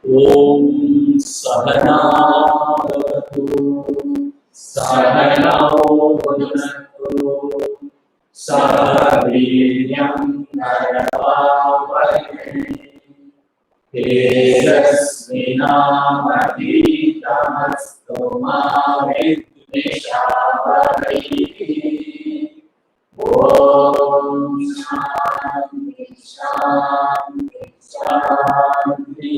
ओम सहना भवतु सहनौ भुनक्तु सह वीर्यं करवावहै तेजस्विनावधीतमस्तु मा विद्विषावहै। ओम शांति शांति शांति।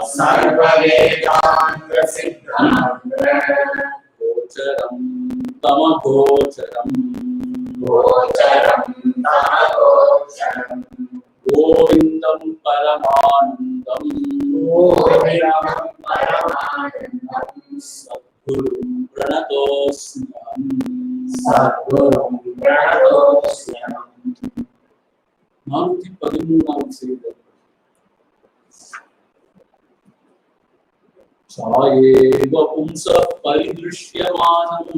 सर्ववेदांत सिद्धांत गोचरं तमगोचरं गोविंदं परमानंदं सद्गुरुं प्रणतोऽस्म्यहम्। 413 செய்தி. சாயேவ பும்ச பரிதృశ్యமானம்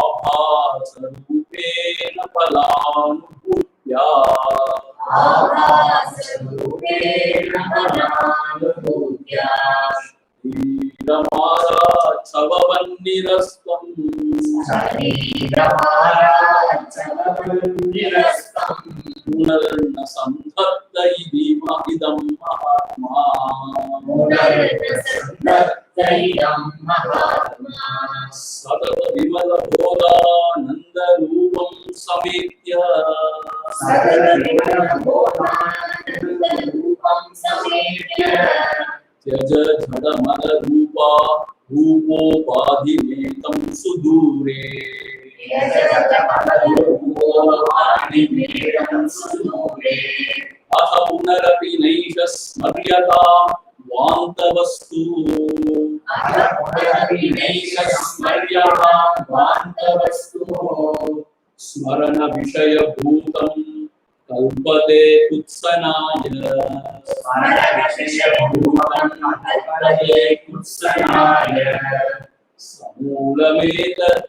ஆபாசரூபேண பலானுபூத்யா சவவன்னிரஸ்தம் புனர்ன சந்தத்த இதம் மகாத்மா சதத விமல போதானந்த ரூபம் சமேத்ய त्यज जडमल रूपा रूपोपाधिमेतं सुदूरे अथ पुनरपि नैष स्मर्यता वान्तवस्तु स्मरण विषयभूतं कल्पते कुत्सनाय समूलमेतत्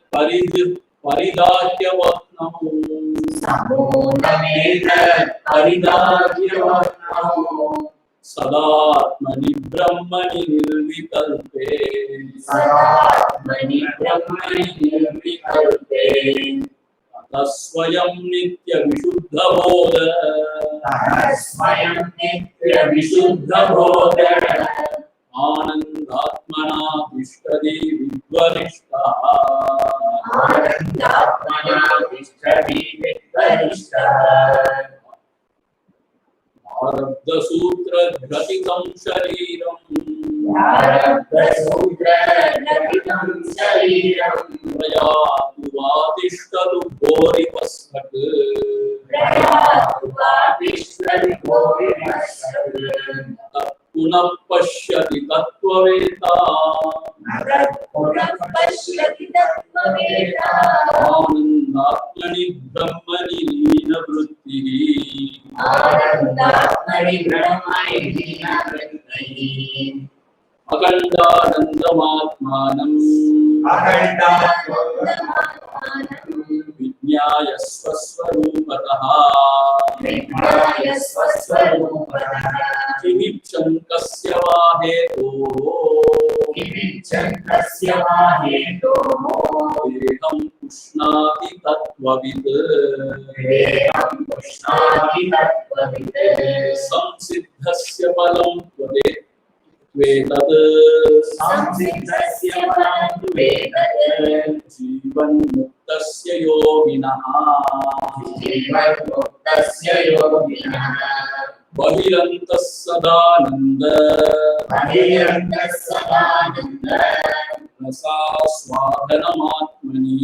परिदाह्यवत्नम् सदात्मनि ब्रह्मणि निर्विकल्पे तस्वयं नित्य विशुद्ध बोध आनंदात्मना तिष्ठति विद्वरिष्ठः आरब्ध सूत्र घटितं शरीरं प्रयातु वा तिष्ठतु घोरिपस्फट पुनः पश्यति तत्त्ववेत्ता आनन्दात्मनि ब्रह्मणि लीनवृत्तिः अखण्डानन्दमात्मानम् विज्ञाय स्वस्वरूपतः किमिच्छन्तस्य वा हेतोः देहं पुष्णाति तत्त्ववित् संसिद्धस्य फलं जीवन्मुक्तस्य योगिनः बहिरन्तः सदानन्द रसास्वादनमात्मनि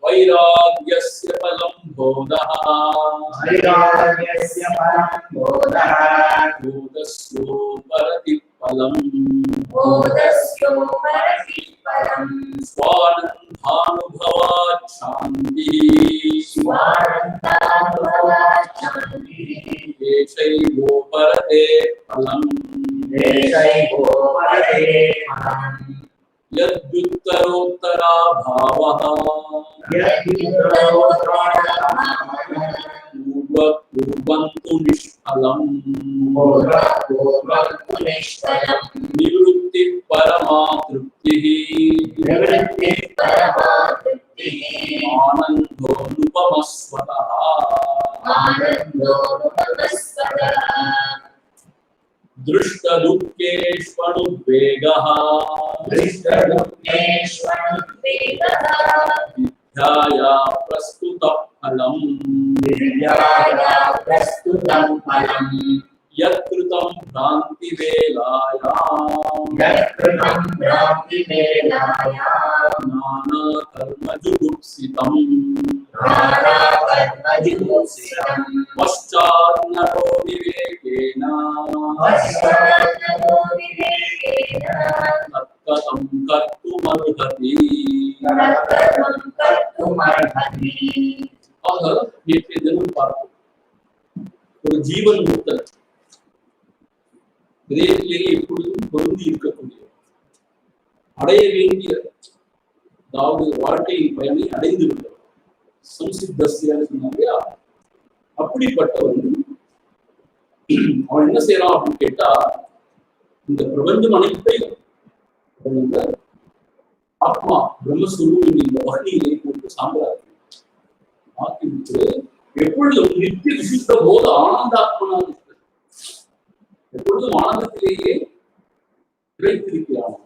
वैराग्यस्य फलं बोधः बोधस्योपरति फलम् स्वानन्दानुभवात् शान्तिः येषैवोपरते फलम् यद्युत्तरोत्तराभावः पूर्वन्तु निष्फलम् निवृत्तिः परमा तृप्तिः आनन्दोऽनुपमस्वतः दृष्टदुःखेष्वनुद्वेगः विद्याया प्रस्तुतः फलम् यत्कृतं भ्रान्तिवेलायां नानाकर्मजुगुप्सितम् पश्चान्नरो विवेकेन तत्कथं कर्तुमर्हति ஆக நேற்றைய தினம் பார்த்தோம் ஒரு ஜீவன் முக்தன் இதயத்திலேயே எப்பொழுதும் பொருந்தி இருக்கக்கூடிய அடைய வேண்டிய அதாவது வாழ்க்கையின் பயனை அடைந்து விட்டவர் சம்சித்தஸ்யான்னு சொன்னாங்க. அப்படிப்பட்டவன் அவன் என்ன செய்யறான் அப்படின்னு கேட்டா, இந்த பிரபஞ்சம் அனைத்தையும் ஆத்மா பிரம்மஸ்வரூபின் இந்த வகையிலே போட்டு சாம்பலாக்கி ஆக்கிவிட்டு எப்பொழுதும் நித்திய விசுத்த போது ஆனந்தாத்மனாக எப்பொழுதும் ஆனந்தத்திலேயே கிடைத்திருக்கிறான்.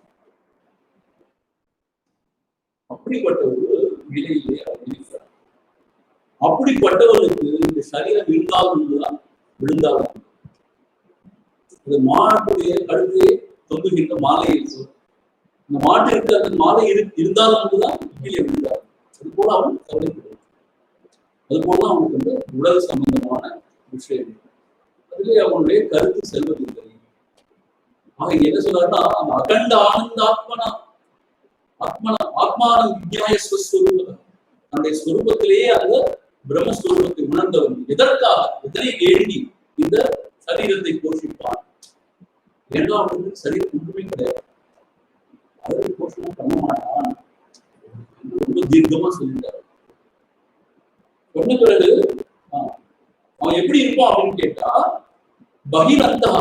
அப்படிப்பட்ட ஒரு நிலையிலே அவர் இருக்கிறார். அப்படிப்பட்டவனுக்கு இந்த சரீரம் விழுந்தாலும் அது மாட்டுடைய கழுத்தையே தொங்குகின்ற மாலை இருக்கு. இந்த மாட்டிற்கு அந்த மாலை இருந்தாலும் தான் கீழே விழுந்தார். அது போல அவன் கவலைப்படுவான். அது போல அவனுக்கு வந்து உடல் சம்பந்தமான விஷயம் அதிலே அவனுடைய கருத்து செல்வதில்லை. ஆக என்ன சொல்றாருன்னா, அந்த அகண்ட ஆனந்தாத்மனா ஆத்மான வித்யாய ஸ்வஸ்வரூபம் தன்னுடைய ஸ்வரூபத்திலேயே அந்த பிரம்மஸ்வரூபத்தை உணர்ந்தவன் எதற்காக எதனை வேண்டி இந்த சரீரத்தை போஷிப்பான். ஏன்னா அவனுக்கு சரீரம் ஒன்றுமே கிடையாது, அதற்கு போஷணம் பண்ண மாட்டான். ரொம்ப தீர்க்கமா சொல்லிட்டாரு. சொன்ன பிறகு அவன் எப்படி இருப்பான் அப்படின்னு கேட்டா, பகிரந்தா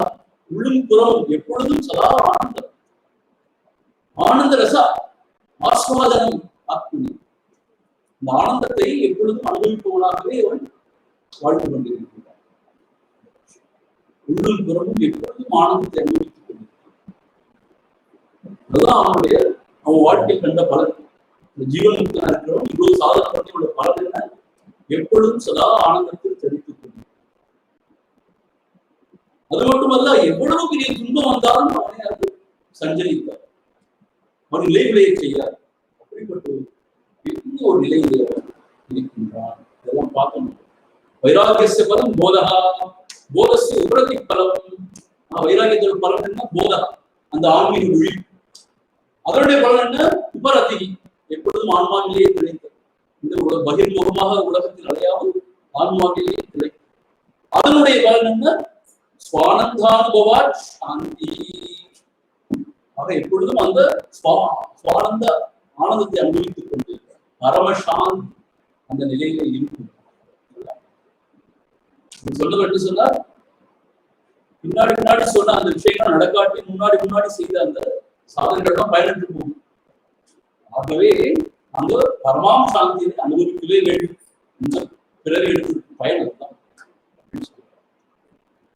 உள்ளும் புறம் எப்பொழுதும் சதா ஆனந்தம், ஆனந்த ரசா ஆஸ்வாதனம் ஆத்மனி. இந்த ஆனந்தத்தை எப்பொழுதும் அனுபவிப்பவனாகவே அவன் வாழ்ந்து கொண்டிருக்கிறான். உள்ளும் புறமும் எப்பொழுதும் ஆனந்தத்தை அனுபவித்துக் கொண்டிருக்கிறான். அதுதான் அவன் வாழ்க்கையில் கண்ட பலன். இந்த ஜீவன் முக்தனா இருக்கிறவன் இவ்வளவு சாதனை பண்ணி பலன் என்ன? எப்பொழுதும் சதா ஆனந்தத்தில் தெரிவித்துக் கொண்டிருக்கிறான். அது மட்டுமல்ல, எவ்வளவு பெரிய துன்பம் வந்தாலும் அவனை அது சஞ்சரித்தார், அவன் நிலை விளைய செய்யார். அப்படிப்பட்ட ஒரு நிலையிலே இருக்கின்றான். இதெல்லாம் பார்க்கணும். வைராகிய பலம் போதகா, போதஸ்ய உபரதி பலம். வைராகியத்தோட பலன் என்ன? போதகா, அந்த ஆன்மீக மொழி. அதனுடைய பலன் என்ன? உபரதி, எப்பொழுதும் ஆன்மாவிலேயே கிடைத்தது. இந்த பகிர்முகமாக உலகத்தில் அடையாமல் ஆன்மாவிலேயே கிடைக்கும். அதனுடைய பலன் என்ன? ஸ்வானந்தானுபவா சாந்தி. ஆக எப்பொழுதும் அந்த ஸ்வானந்த ஆனந்தத்தை அனுபவித்துக் கொண்டு பரமசாந்தி அந்த நிலையில இருக்கும். சொல்ல சொன்னார், பின்னாடி சொன்ன அந்த விஷயங்கள் நடக்காட்டி முன்னாடி செய்த அந்த சாதனைகள் தான் பயனற்று போகும். ஆகவே அந்த பரமாம் சாந்தியை அனுபவிக்கவே வேண்டும். இந்த பிறகு எடுத்து பயன் தான்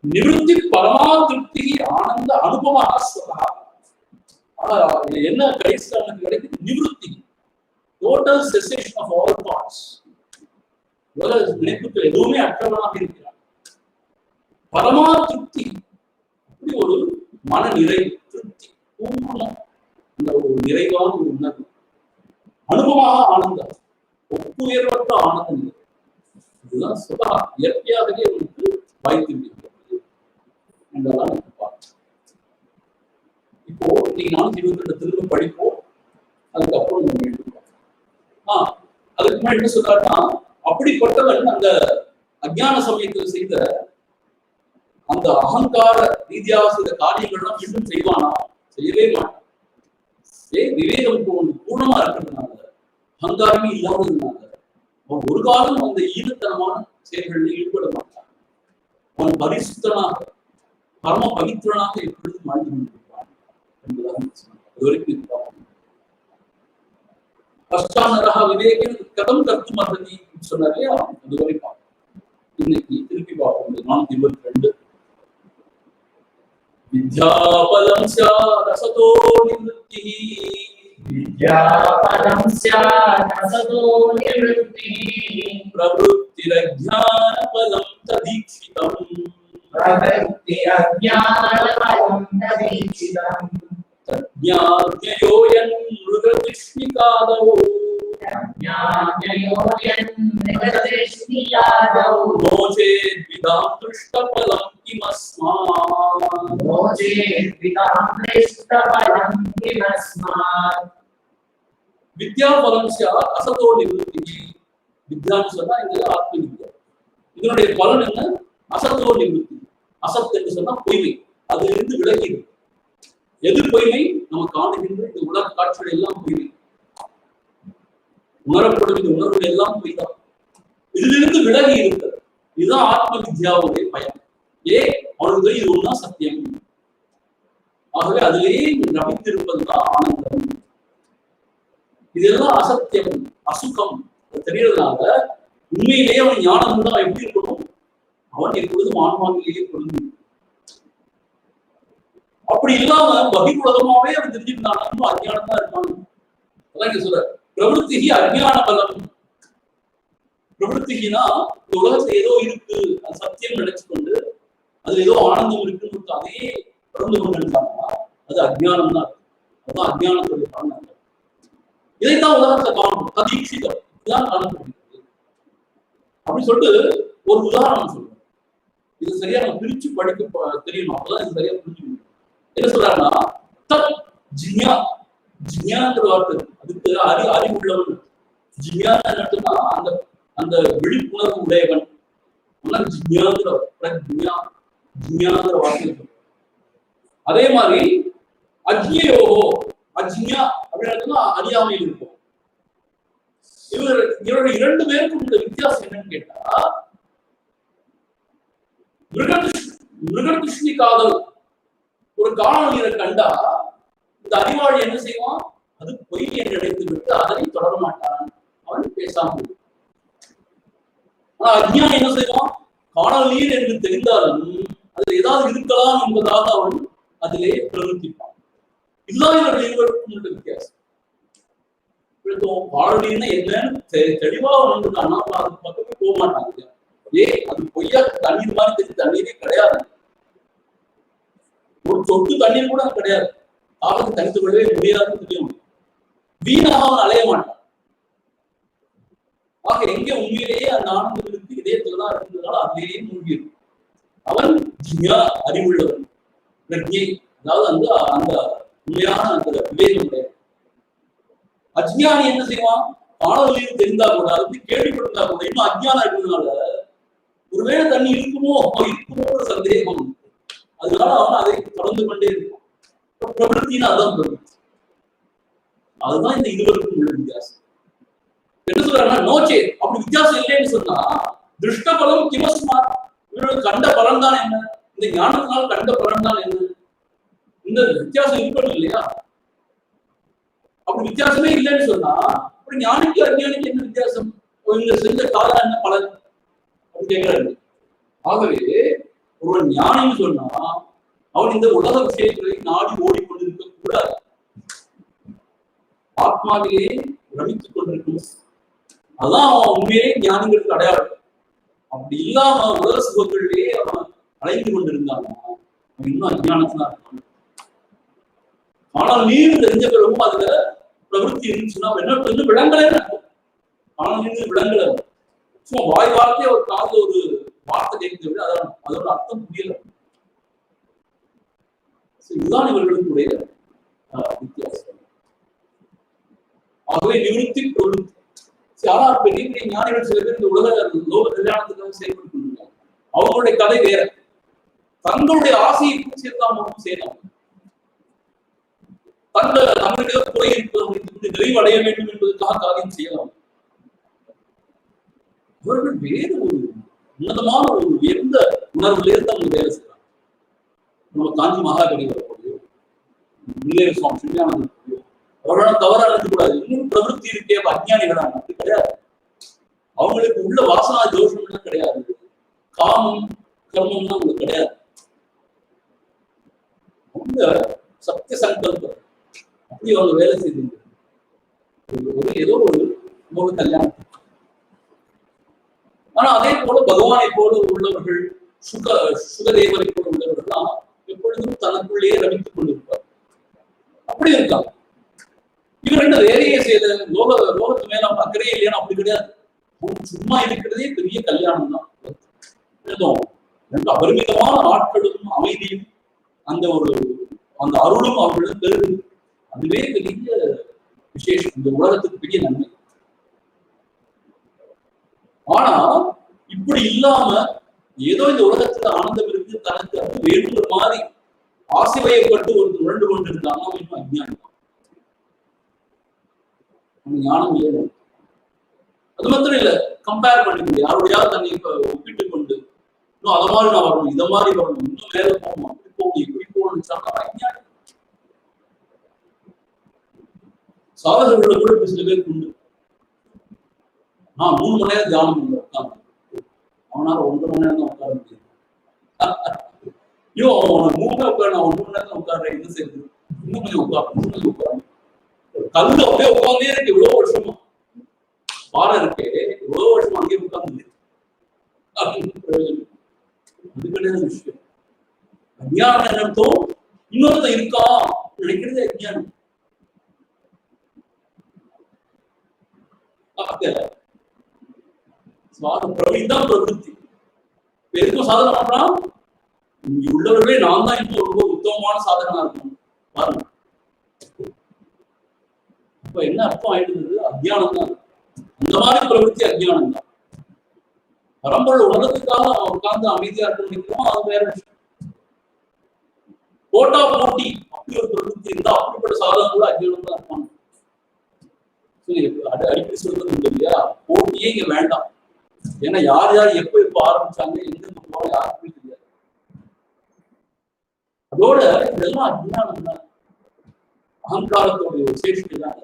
நிவர்த்தி பரமா திருப்தி ஆனந்த அனுபவமாக என்ன கடைசி அவனுக்கு கிடைக்குது? நிவர்த்தி, total cessation of all thoughts. நினைப்புக்கு எதுவுமே அற்றவனாக இருக்கிறான். பரமா திருப்தி, அப்படி ஒரு மன நிறைவு, திருப்தி, பூர்ணம், அந்த ஒரு நிறைவான ஒரு உணர்வு. அனுபவமாக ஆனந்தம், ஒப்புயர்வற்ற ஆனந்த நிலை. இதுதான் சுதா இயற்கையாகவே அவனுக்கு வாய்த்திருக்கிறது என்றெல்லாம் பார்க்க. இப்போ நீங்க 422 திரும்ப படிப்போம், அதுக்கப்புறம் நம்ம எழுதுவோம். அதுக்கு முன்னாடி என்ன சொல்றாருன்னா, அப்படிப்பட்டவன் அந்த அஞ்ஞான சமயத்தில் செய்த அந்த அகங்கார ரீதியாக செய்த காரியங்கள்லாம் மீண்டும் செய்வானா? செய்யவே மாட்டான். விவேகம் பூர்ணமா இருக்கிறதுனால, அகங்காரமே இல்லாததுனால அவன் ஒரு காலம் அந்த ஈரத்தனமான செயல்களில் ஈடுபட மாட்டான். அவன் பரிசுத்தனாக பரம பவித்திரனாக எப்பொழுதும் வாழ்ந்து கொண்டிருப்பான் என்பதாக இதுவரைக்கும் இருப்பான். பஷ்டானரா விவேகம் கதம் கருத்து மரணி சொன்னாரே, அதுவரை பார்ப்போம். இன்னைக்கு திருப்பி பார்ப்போம். 422 வித்யாபலம் ஸ்யாதசதோ நிவృత్తిஹி, வித்யாபலம் ஸ்யாதசதோ நிவృత్తిஹி, பிரவృత్తిரஜ்ஞானபலம் ததீக்ஷிதம், பிரவృత్తిரஜ்ஞானபலம் ததீக்ஷிதம், தஜ்ஞாத்யயோயன் மிருகதிஷ்ணிகாதௌ, தஜ்ஞாத்யயோயன் மிருகதிஷ்ணிகாதௌ, நோசேத்விதாம் திருஷ்டபலம் கிமஸ்மாத், நோசேத்விதாம் திருஷ்டபலம் கிமஸ்மாத். வித்யாபலம் ஸ்யாத் அசதோ நிவృత్తిஹி. வித்யான்னு சொன்னா இந்த ஆத்ம வித்யா. இதனுடைய பலன் என்ன? அசத்தோ நிவృత్తి. அசத் என்று சொன்னா பொய்மை, அதிலிருந்து விலகி. எது பொய்மை? நம்ம காணுகின்ற இந்த உலக காட்சிகள் எல்லாம் பொய்மை, உணரப்படும் இந்த உணர்வுகள் எல்லாம் பொய்தான். இதிலிருந்து விலகி இருக்கிறது. இதுதான் ஆத்ம வித்யாவுடைய பயன். அவனுக்கு இது ஒன்னா சத்தியம். ஆகவே அதிலேயே நம்பித்திருப்பதுதான் ஆனந்தம். இதெல்லாம் அசத்தியம், அசுகம் தெரியறதுனால உண்மையிலேயே அவன் ஞானம் தான் எப்படி இருக்கணும்? அவன் எப்பொழுதும் ஆன்மாவிலேயே பொருந்தும். அப்படி இல்லாம பகிர்வுலகமாவே அவன் தெரிஞ்சுக்கிட்டான், அஞ்ஞானம் தான் இருக்கான். அதான் இங்க சொல்ற பிரவృత్తిஹி அஞ்ஞான பலம். பிரவృత్తిஹினா இந்த உலகத்துல ஏதோ இருக்கு, அது சத்தியம் நினைச்சுக்கொண்டு அதுல ஏதோ ஆனந்தம் இருக்குன்னு அதையே தொடர்ந்து கொண்டு இருந்தாங்கன்னா அது அஞ்ஞானம் தான். அதுதான் அஞ்ஞானத்துடைய பலன். இதைத்தான் உலகத்துல காணணும். ததீக்ஷிதம், இதுதான் காணப்படுகிறது. அப்படின்னு சொல்லிட்டு ஒரு உதாரணம் சொல்றேன். இது சரியா நம்ம பிரிச்சு படிக்க தெரியணும், அப்பதான் இது சரியா புரிஞ்சுக்கணும். என்ன சொல்றாருன்னா, தத் ஜிஞா, ஜிஞாங்கிற வார்த்தை அதுக்கு அறிவுள்ளவன். ஜிஞான்னு அர்த்தம்னா அந்த அந்த விழிப்புணர்வு உடையவன். ஜிஞாங்கிற ஜிஞாங்கிற வார்த்தை. அதே மாதிரி அஜ்ஞயோகோ, அஜ்ஞா அப்படின்னு அறியாமையில் இருக்கும். இவர்கள் இரண்டு பேருக்கும் உள்ள வித்தியாசம் என்னன்னு கேட்டா, மிருகதிருஷ்டி காதல். ஒரு காணல் நீரை கண்டா இந்த அறிவாளி என்ன செய்வான்? அது பொய் என்று நினைத்து விட்டு அதனை தொடர மாட்டான், அவன் பேசாமல். ஆனா அஞ்ஞானி என்ன செய்வான்? காணல் நீர் என்று தெரிந்தாலும் அதில் ஏதாவது இருக்கலாம் என்பதாக அவன் அதிலே பிரவர்த்திப்பான். இதுதான் இவர்கள் இருவருக்கும் உள்ள வித்தியாசம். காணல் நீர்னா என்னன்னு தெளிவாக வந்துட்டான்னா அது பக்கமே போக மாட்டாங்க. அது பொய்யா தண்ணீர் மாதிரி தெரிஞ்சு தண்ணீரே கிடையாது. ஒரு சொட்டு தண்ணீர் கூட கிடையாது. தாகத்தை தனித்து கொள்ளவே முடியாதுன்னு தெரிய முடியும். வீணாக அவன் அலைய மாட்டான். ஆக எங்கே உண்மையிலேயே அந்த ஆனந்தம் இருக்கு, இதயத்துலதான் இருந்ததுனால அதிலேயே மூழ்கி இருக்கும். அவன் ஜியா அறிவுள்ளவன், பிரஜை, அதாவது அந்த அந்த உண்மையான அந்த விவேகம் உடைய. அஜ்ஞானி என்ன செய்வான்? காணொலியில் தெரிந்தா கூட, அது கேள்விப்பட்டிருந்தா கூட, இன்னும் அஜ்ஞானம் இருக்கிறதுனால ஒருவேளை தண்ணி இருக்குமோ ஒரு சந்தேகம். அதனால அவன் அதை தொடர்ந்து கொண்டே இருப்பான். பிரவருத்தின்னு அதான் பிரவருத்தி. அதுதான் இந்த இருவருக்கும் உள்ள வித்தியாசம். என்ன சொல்றாங்கன்னா, நோச்சே அப்படி வித்தியாசம் இல்லைன்னு சொன்னா திருஷ்ட பலம் கிமஸ்மார், இவர்களுக்கு கண்ட பலன் தான் என்ன? இந்த ஞானத்தினால் கண்ட பலன் தான் என்ன? இந்த வித்தியாசம் இருக்கணும் இல்லையா? அப்படி வித்தியாசமே இல்லைன்னு சொன்னா அப்படி ஞானிக்கு அஞ்ஞானிக்கு என்ன வித்தியாசம்? இவங்க செஞ்ச காலம் என்ன பலன் அப்படின்னு கேட்கிறாரு. ஆகவே ஒருவன் ஞானின்னு சொன்னா அவன் இந்த உலக விஷயங்களை நாடி ஓடிக்கொண்டிருக்க கூடாது. ஆத்மாவிலே ரமித்துக் கொண்டிருக்கணும். அதான் அவன் உண்மையிலே ஞானிகளுக்கு அடையாளம். அப்படி இல்லாம உலக சுகங்களிலே அவன் அலைந்து கொண்டிருந்தாங்க, அவன் இன்னும் அஞ்ஞானத்தான் இருக்கான். ஆனால் நீர் தெரிஞ்ச பிறகும் அதுல பிரவருத்தி இருந்துச்சுன்னா என்ன விளங்கலே இருக்கும். ஆனால் நீர் விளங்கல, சும்மா வாய் வார்த்தையே ஒரு காதுல ஒரு வார்த்தை கேட்கிறது, அதோட அர்த்தம் புரியல. இதுதான் இவர்களுக்குடைய வித்தியாசம். ஆகவே நிவர்த்தி பிரவருத்தி. ஆனால் பெரிய பெரிய ஞானிகள் சில பேர் இந்த லோக கல்யாணத்துக்காக செயல்பட்டு அவங்களுடைய கதை வேற. தங்களுடைய ஆசையை பூர்த்தியெல்லாம் மட்டும் செய்யலாம். தங்களுக்கு குறை இருப்பது நிறைவடைய வேண்டும் என்பதற்காக காரியம் செய்யலாம். அவர்கள் வேறு ஒரு உன்னதமான ஒரு உயர்ந்த உணர்வுலேருந்து அவங்க வேலை செய்யறாங்க. நம்ம காஞ்சி மகாகவி வரக்கூடிய சுவாமி சின்ன அவர்களால் தவறா இருக்கக்கூடாது. இன்னும் பிரவருத்தி இருக்கே அஞ்ஞானிகளா? அப்படி கிடையாது. அவங்களுக்கு உள்ள வாசனா தோஷம் எல்லாம் கிடையாது. காமம் கர்மம்லாம் அவங்களுக்கு கிடையாது. அவங்க சத்திய சங்கல்பம் அப்படி அவங்க வேலை செய்து ஏதோ ஒரு முக கல்யாணம். ஆனா அதே போல பகவானை போல உள்ளவர்கள், சுகதேவரை போல உள்ளவர்கள்லாம் எப்பொழுதும் தனக்குள்ளேயே ரமித்துக் கொண்டிருப்பார். அப்படி இருக்காங்க. இவர் என்ன வேலையை செய்த லோகத்து மேல அக்கறையே இல்லையா? அப்படி கிடையாது. சும்மா இருக்கிறதே பெரிய கல்யாணம் தான். அபரிமிதமான ஆட்களும் அமைதியும் அந்த அருளும் அவர்களும் பெருகு. அதுவே பெரிய விசேஷம், இந்த உலகத்துக்கு பெரிய நன்மை. ஆனா இப்படி இல்லாம ஏதோ இந்த உலகத்துல ஆனந்தம் இருக்கு, தனக்கு அது வேண்டுற மாதிரி ஆசை வயப்பட்டு ஒரு உழண்டு கொண்டிருந்தாங்க. அவன் அஞ்ஞானம், ஞானம் இல்லை. அது மாத்திரம் இல்ல, கம்பேர் பண்ணிக்க யாருடையாவது தன்னை ஒப்பிட்டு கொண்டு இன்னும் அதை மாதிரி நான் வரணும், இதை மாதிரி வரணும், இன்னும் மேல போகணும், அப்படி போகணும், இப்படி போகணும்னு அஞ்ஞானம். சாதகர்களை கூட இப்ப சில பேருக்கு உண்டு. 3 மணி நேரம் தியானம் பண்ண உட்காந்து அவனால 1.5 மணி நேரம் தான் உட்கார முடியும். ஐயோ அவன் 3 மணி நேரம் உட்கார, நான் 1 மணி நேரம் உட்காடுறேன், என்ன செய்யுது? இன்னும் கொஞ்சம் உட்காரணும். கல்லு அப்படியே உட்கார்ந்தே இருக்கு இவ்வளவு வருஷமா. பாடம் இருக்கே இவ்வளவு வருஷமா அங்கேயே உட்கார்ந்து அது கிடையாது விஷயம். அஞ்ஞானம் என்னத்தோம் இன்னொருத்த இருக்கா நினைக்கிறது அஞ்ஞானம். தான் பிரவருத்தி. எதுக்கும் சாதனை பண்றான், இங்க உள்ளவர்களே நான் தான் இப்போ ரொம்ப உத்தமமான சாதகனா இருக்கணும் பாருங்க. இப்ப என்ன அர்த்தம் ஆயிடுது? அஞ்ஞானம் தான். அந்த மாதிரி பிரவருத்தி அஞ்ஞானம் தான். பரம்பொருள் உலகத்துக்காக அவன் உட்கார்ந்து அமைதியா இருக்கணும், அது வேற விஷயம். போட்டா போட்டி அப்படி ஒரு பிரவருத்தி இருந்தா அப்படிப்பட்ட சாதனம் கூட அஞ்ஞானம் தான் இருப்பாங்க. அடிக்கடி சொல்றது உண்டு இல்லையா, போட்டியே இங்க வேண்டாம். ஏன்னா யார் யார் எப்ப ஆரம்பிச்சாங்க, எங்க போற யாருக்குமே தெரியாது. அதோட இதெல்லாம் அஜ்ஞானம் தான், அகங்காரத்தோடைய விசேஷத்தை தான்.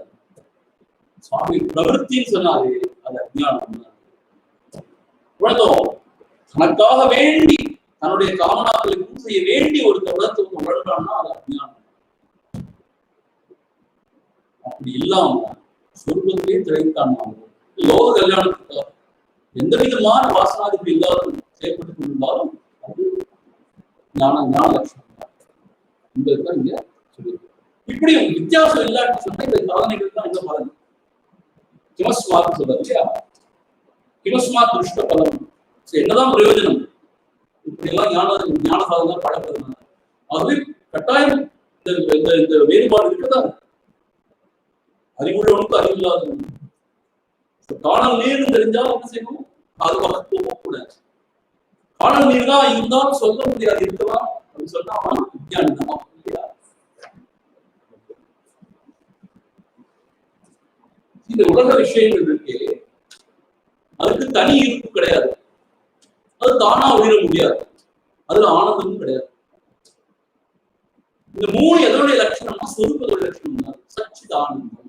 சுவாமி பிரவருத்தின்னு சொன்னாரு, அது அஜ்ஞானம் தான். உலகம் தனக்காக வேண்டி தன்னுடைய காமனாக்களை பூர்த்தி செய்ய வேண்டி ஒருத்தர் உலகத்துக்கு உழன்றான்னா அது அஜ்ஞானம். அப்படி இல்லாம சொர்க்கத்திலே திளைத்தான். லோக கல்யாணத்துக்காக எந்த விதமான வாசனாதிகள் இல்லாத செயல்பட்டுக் கொண்டிருந்தாலும் அது ஞான லட்சணம் தான். உங்களுக்கு இங்க சொல்லியிருக்கு. இப்படி வித்தியாசம் இல்லாட்டி சொன்னா இந்த சாதனைகள் தான் இந்த பலன். கிமஸ்மாத் சொல்றது இல்லையா, கிமஸ்மாத் திருஷ்ட பலம். என்னதான் பிரயோஜனம் இப்படி எல்லாம் ஞான சாதனை பழக்கிறதுனால? ஆகவே கட்டாயம் இந்த வேறுபாடு இருக்குதா? அறிவுள்ளவனுக்கு அறிவில்லாத காணல் நீர்னு தெரிஞ்சாலும் என்ன செய்யணும், அது பக்கத்து போகக்கூடாது. காணல் நீர் தான் இருந்தாலும் சொல்ல முடியாது, இருக்கலாம் அப்படின்னு சொன்னா அவன் விஞ்ஞானி தான் இல்லையா? இந்த உலக விஷயங்கள் இருக்கு, அதுக்கு தனி இருப்பு கிடையாது, அது தானா உயிர முடியாது, அதுல ஆனந்தமும் கிடையாது. இந்த மூணு எதனுடைய லட்சணம்னா சொரூபத்தோட லட்சணம் தான், சச்சித் ஆனந்தம்.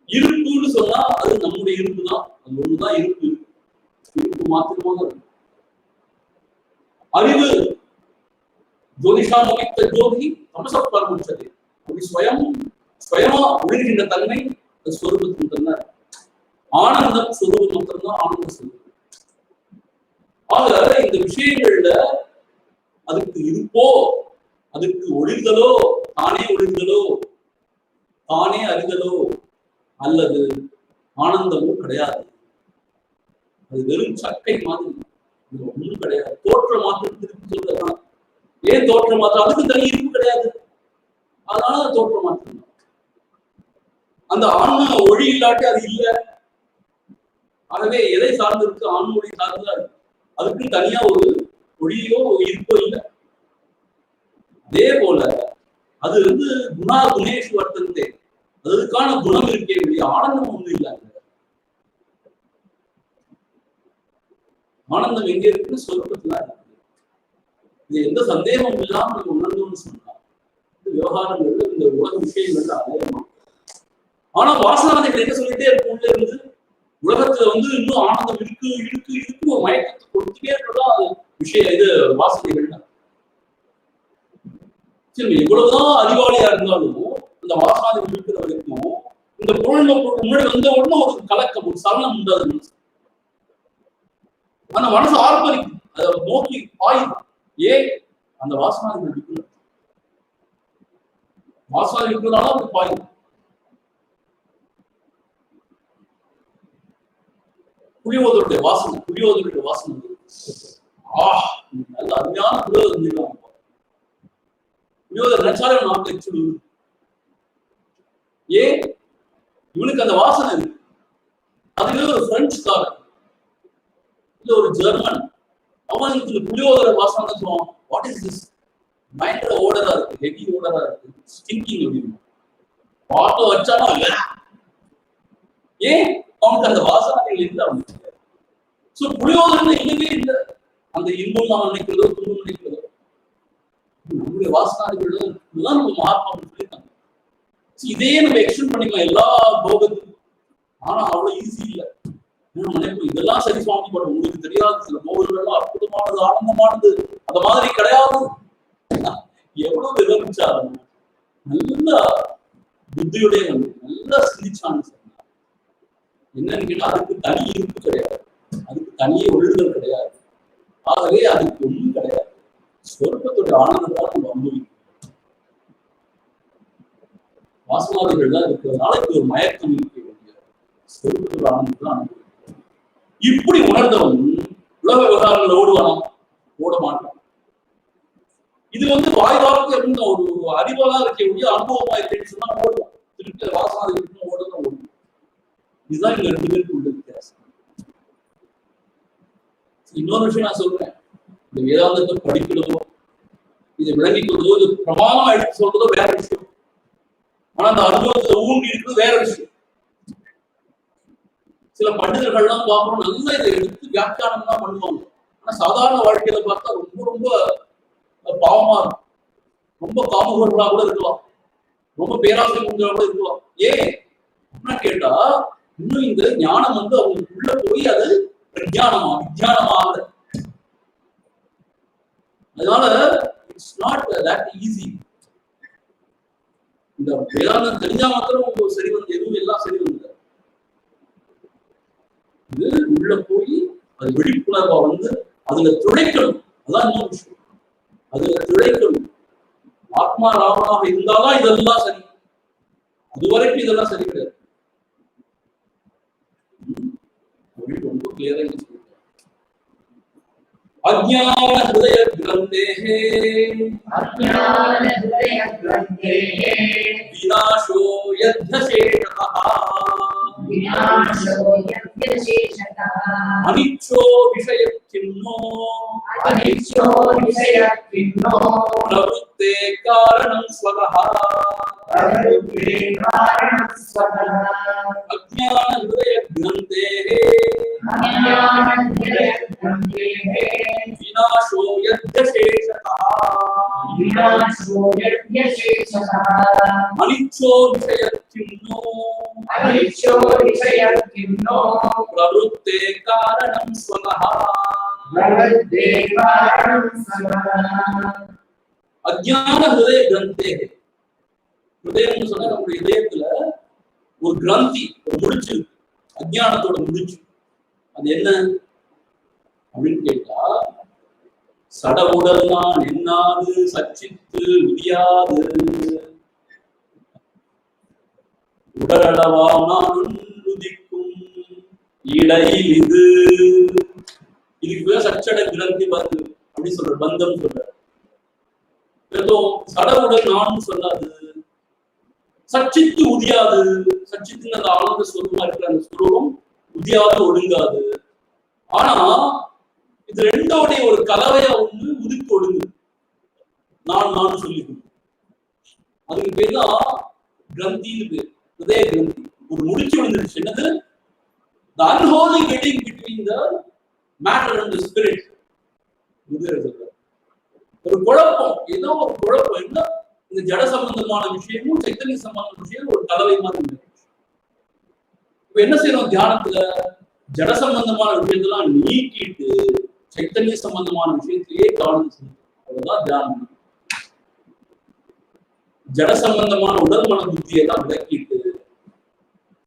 இருப்புன்னு சொன்னா அது நம்முடைய இருப்பு தான், அது ஒண்ணுதான் இருப்பு, இருப்பு மாத்திரமாக இருக்கும். அறிவு ஜோதிஷாமித்த ஜோதி தமசப்பரமுச்சது, அப்படி ஸ்வயமா ஒழுகின்ற தன்மை ஸ்வரூபத்துக்கு தான். ஆனந்தம் ஸ்வரூபம் மாத்திரம்தான் ஆனந்த ஸ்வரூபம். ஆக இந்த விஷயங்கள்ல அதுக்கு இருப்போ, அதுக்கு ஒழிதலோ, தானே ஒழிதலோ, தானே அறிதலோ அல்லது ஆனந்தமும் கிடையாது. அது வெறும் சக்கை மாதிரி, ஒன்றும் கிடையாது. தோற்ற மாற்றம் திருப்பி சொல்றதுதான். ஏன் தோற்ற மாற்றம்? அதுக்கு தனி இருப்பு கிடையாது, அதனால அது தோற்ற மாற்றம். அந்த ஆன்ம ஒளி இல்லாட்டி அது இல்லை. ஆகவே எதை சார்ந்து இருக்கு? ஆன்மொழி சார்ந்தா இருக்கு. அதுக்கு தனியா ஒரு ஒளியோ இருப்போ இல்லை. அதே போல அது குணேஷ் வர்த்தந்தே, அதுக்கான குணம் இருக்கே இல்லையா, ஆனந்தம் ஒண்ணு இல்லாங்க. ஆனந்தம் எங்க இருக்குன்னு சொர்க்கத்துல இருக்கு. இது எந்த சந்தேகமும் இல்லாம உணர்ந்தோம்னு சொன்னா விவகாரங்கள்ல இந்த உலக விஷயங்கள்ல அநேகமா. ஆனா வாசனாதிகள் என்ன சொல்லிட்டே இருக்கு, உள்ள இருந்து உலகத்துல இன்னும் ஆனந்தம் இருக்கு இருக்கு இருக்கு ஒரு மயக்கத்தை கொடுத்துட்டே இருக்கிறதா அது விஷயம். இது வாசனைகள் தான். சரி, எவ்வளவுதான் அறிவாளியா இருந்தாலும் இந்த வாசனாதிகள் இருக்கிற வரைக்கும் இந்த பொருள் முன்னாடி வந்த உடனே ஒரு கலக்கம், ஒரு சலனம் உண்டாது மனசு. அந்த மனசு ஆர்ப்பரிக்கும், அதை நோக்கி பாயும். ஏன்? அந்த வாசனாதிகள் இருக்கிற வாசனாதிகள் இருக்கிறதால அது பாயும். புளியோதருடைய வாசனை, புளியோதருடைய வாசனை நல்ல அருமையான புளியோதர். புளியோதர் நினைச்சாலே நாக்கு எச்சுடு. ஏன்? இவனுக்கு அந்த வாசனை இருக்கு. அதுல ஒரு பிரெஞ்சுக்காரன் இல்ல ஒரு ஜெர்மன், அவனுக்கு புளியோதர வாசனை சொல்லுவான். What is this? பயங்கர ஓடரா இருக்கு, ஹெவி ஓடரா இருக்கு, ஸ்டிங்கிங் அப்படின்னு பாட்டில் வச்சாலும் இல்ல. ஏன்? அவனுக்கு அந்த வாசனைகள் இல்லை அவனுக்கு. சோ புளியோதரை இல்லவே இல்லை. அந்த இன்பம் நாம் நினைக்கிறதோ துன்பம் நினைக்கிறதோ நம்முடைய வாசனாதிகள் தான் நம்ம மகாத்மா சொல்லியிருக்காங்க. இதே நம்ம எக்ஸ்டெண்ட் பண்ணிக்கலாம் எல்லா போகத்துக்கும். ஆனா அவ்வளவு ஈஸி இல்லை. நினைப்போம் இதெல்லாம் சரி சுவாமி படம், உங்களுக்கு தெரியாது சில போகங்கள்லாம் அற்புதமானது, ஆனந்தமானது, அந்த மாதிரி கிடையாது. எவ்வளவு விவரிச்சாலும் நல்ல புத்தியுடைய நல்லா சிந்திச்சான்னு சொன்னா என்னன்னு கேட்டா அதுக்கு தனி இருப்பு கிடையாது, அதுக்கு தனியே ஒழுங்குதல் கிடையாது. ஆகவே அதுக்கு ஒன்றும் கிடையாது. சொர்க்கத்துடைய ஆனந்தத்தான் நம்ம அனுபவிக்கும். வாசனாதிகள் தான் இருக்கிறதுனால இது ஒரு மயக்கம் இருக்க வேண்டிய சொர்க்கத்துடைய ஆனந்தத்தான் அனுபவிக்கும். இப்படி உணர்ந்தவன் உலக விவகாரங்கள் ஓடுவானா? ஓட மாட்டான். இது வாய் வார்த்தை அப்படின்னு ஒரு அறிவெல்லாம் இருக்கக்கூடிய அனுபவமா இருக்கேன்னு சொன்னா ஓடுவான். திருப்பி வாசனாதிகள் ஓடதான் ஓடும். இதுதான் இங்க ரெண்டு பேருக்கு உள்ள வித்தியாசம். இன்னொரு விஷயம் நான் சொல்றேன், இந்த வேதாந்தத்தை படிக்கிறதோ இதை விளங்கிக் கொள்வதோ இது பிரமாணமா எடுத்து சொல்றதோ வேற விஷயம். ஆனா அந்த அனுபவத்துல ஊன்றி இருக்கிறது வேற விஷயம். சில பண்டிதர்கள்லாம் பார்க்கணும், நல்லா இதை எடுத்து வியாக்கியானம் தான் பண்ணுவாங்க. ஆனா சாதாரண வாழ்க்கையில பார்த்தா ரொம்ப ரொம்ப பாவமா இருக்கும். ரொம்ப காமுகர்களா கூட இருக்கலாம், ரொம்ப பேராசை கொண்டவர்களா கூட இருக்கலாம். ஏன் அப்படின்னு கேட்டா, இன்னும் இந்த ஞானம் வந்து அவங்களுக்குள்ள போய் அது பிரஞானமா விஞ்ஞானமாக. அதனால இட்ஸ் நாட் தட் ஈஸி. இந்த வேதாந்தம் தெரிஞ்சா மாத்திரம் சரி வந்து எதுவும் எல்லாம் சரி வந்து இது உள்ள போய் அது விழிப்புணர்வா வந்து அதுல துளைக்கணும். அதான் இன்னொரு விஷயம், அதுல துளைக்கணும். ஆத்மா ராமனாக இருந்தாதான் இதெல்லாம் சரி, அதுவரைக்கும் இதெல்லாம் சரி கிடையாது. ரொம்ப கிளியரா சொல்லிட்டேன். அஜ்ஞான ஹிருதய கிரந்தேஹே விநாசோ யத்யசேஷதः அனிச்சோ விஷயக்கின்னோ பிரவృత్తే காரணம் ஸ்வதः அஜ்ஞான ஹிருதய கிரந்தேஹே விநாசோ யத்யசேஷதः அனிச்சோ விஷயக்கின்னோ பிரவృత్తే காரணம் ஸ்வதः அஜ்ஞான ஹிருதய கிரந்தே. ஹிருதயம்னு சொன்னா நம்முடைய இதயத்துல ஒரு கிரந்தி, ஒரு முடிச்சு, அஜ்ஞானத்தோட முடிச்சு. அது என்ன அப்படின்னு கேட்டா, சடவுடல் நான் என்னாது சச்சித்து முடியாது உடலளவா நான் உதிக்கும் இடையில் இது. இதுக்கு பேர் சச்சட கிரந்தி பந்து அப்படின்னு சொல்ற, பந்தம் சொல்ற. ஏதோ சடவுடல் நான் சொல்லாது, சச்சித்து உதியாது. சச்சித்துன்னு அந்த ஆனந்த ஸ்வரூபமா இருக்கிற அந்த ஸ்வரூபம் உதியாது, ஒடுங்காது. ஆனா இது ரெண்டோடைய ஒரு கலவையா ஒண்ணு உதித்து ஒடுங்கு. நான் சொல்லிக்கணும். அதுக்கு பேர் தான் கிரந்தின்னு பேர், ஹிருதய கிரந்தி. ஒரு முடிச்சு விழுந்துருச்சு. என்னது? The unholy wedding between the matter and the spirit. ஒரு குழப்பம், ஏதோ ஒரு குழப்பம். என்ன? இந்த ஜட சம்பந்தமான விஷயமும் சைத்தன்ய சம்பந்தமான விஷயம் ஒரு கலவை மாதிரி இருக்கு. இப்ப என்ன செய்யணும் தியானத்துல? ஜட சம்பந்தமான விஷயத்தெல்லாம் நீக்கிட்டு சைத்தன்ய சம்பந்தமான விஷயத்திலேயே கவனம் செய்யணும். அதுதான் தியானம். ஜட சம்பந்தமான உடல் மன புத்தியை எல்லாம் விளக்கிட்டு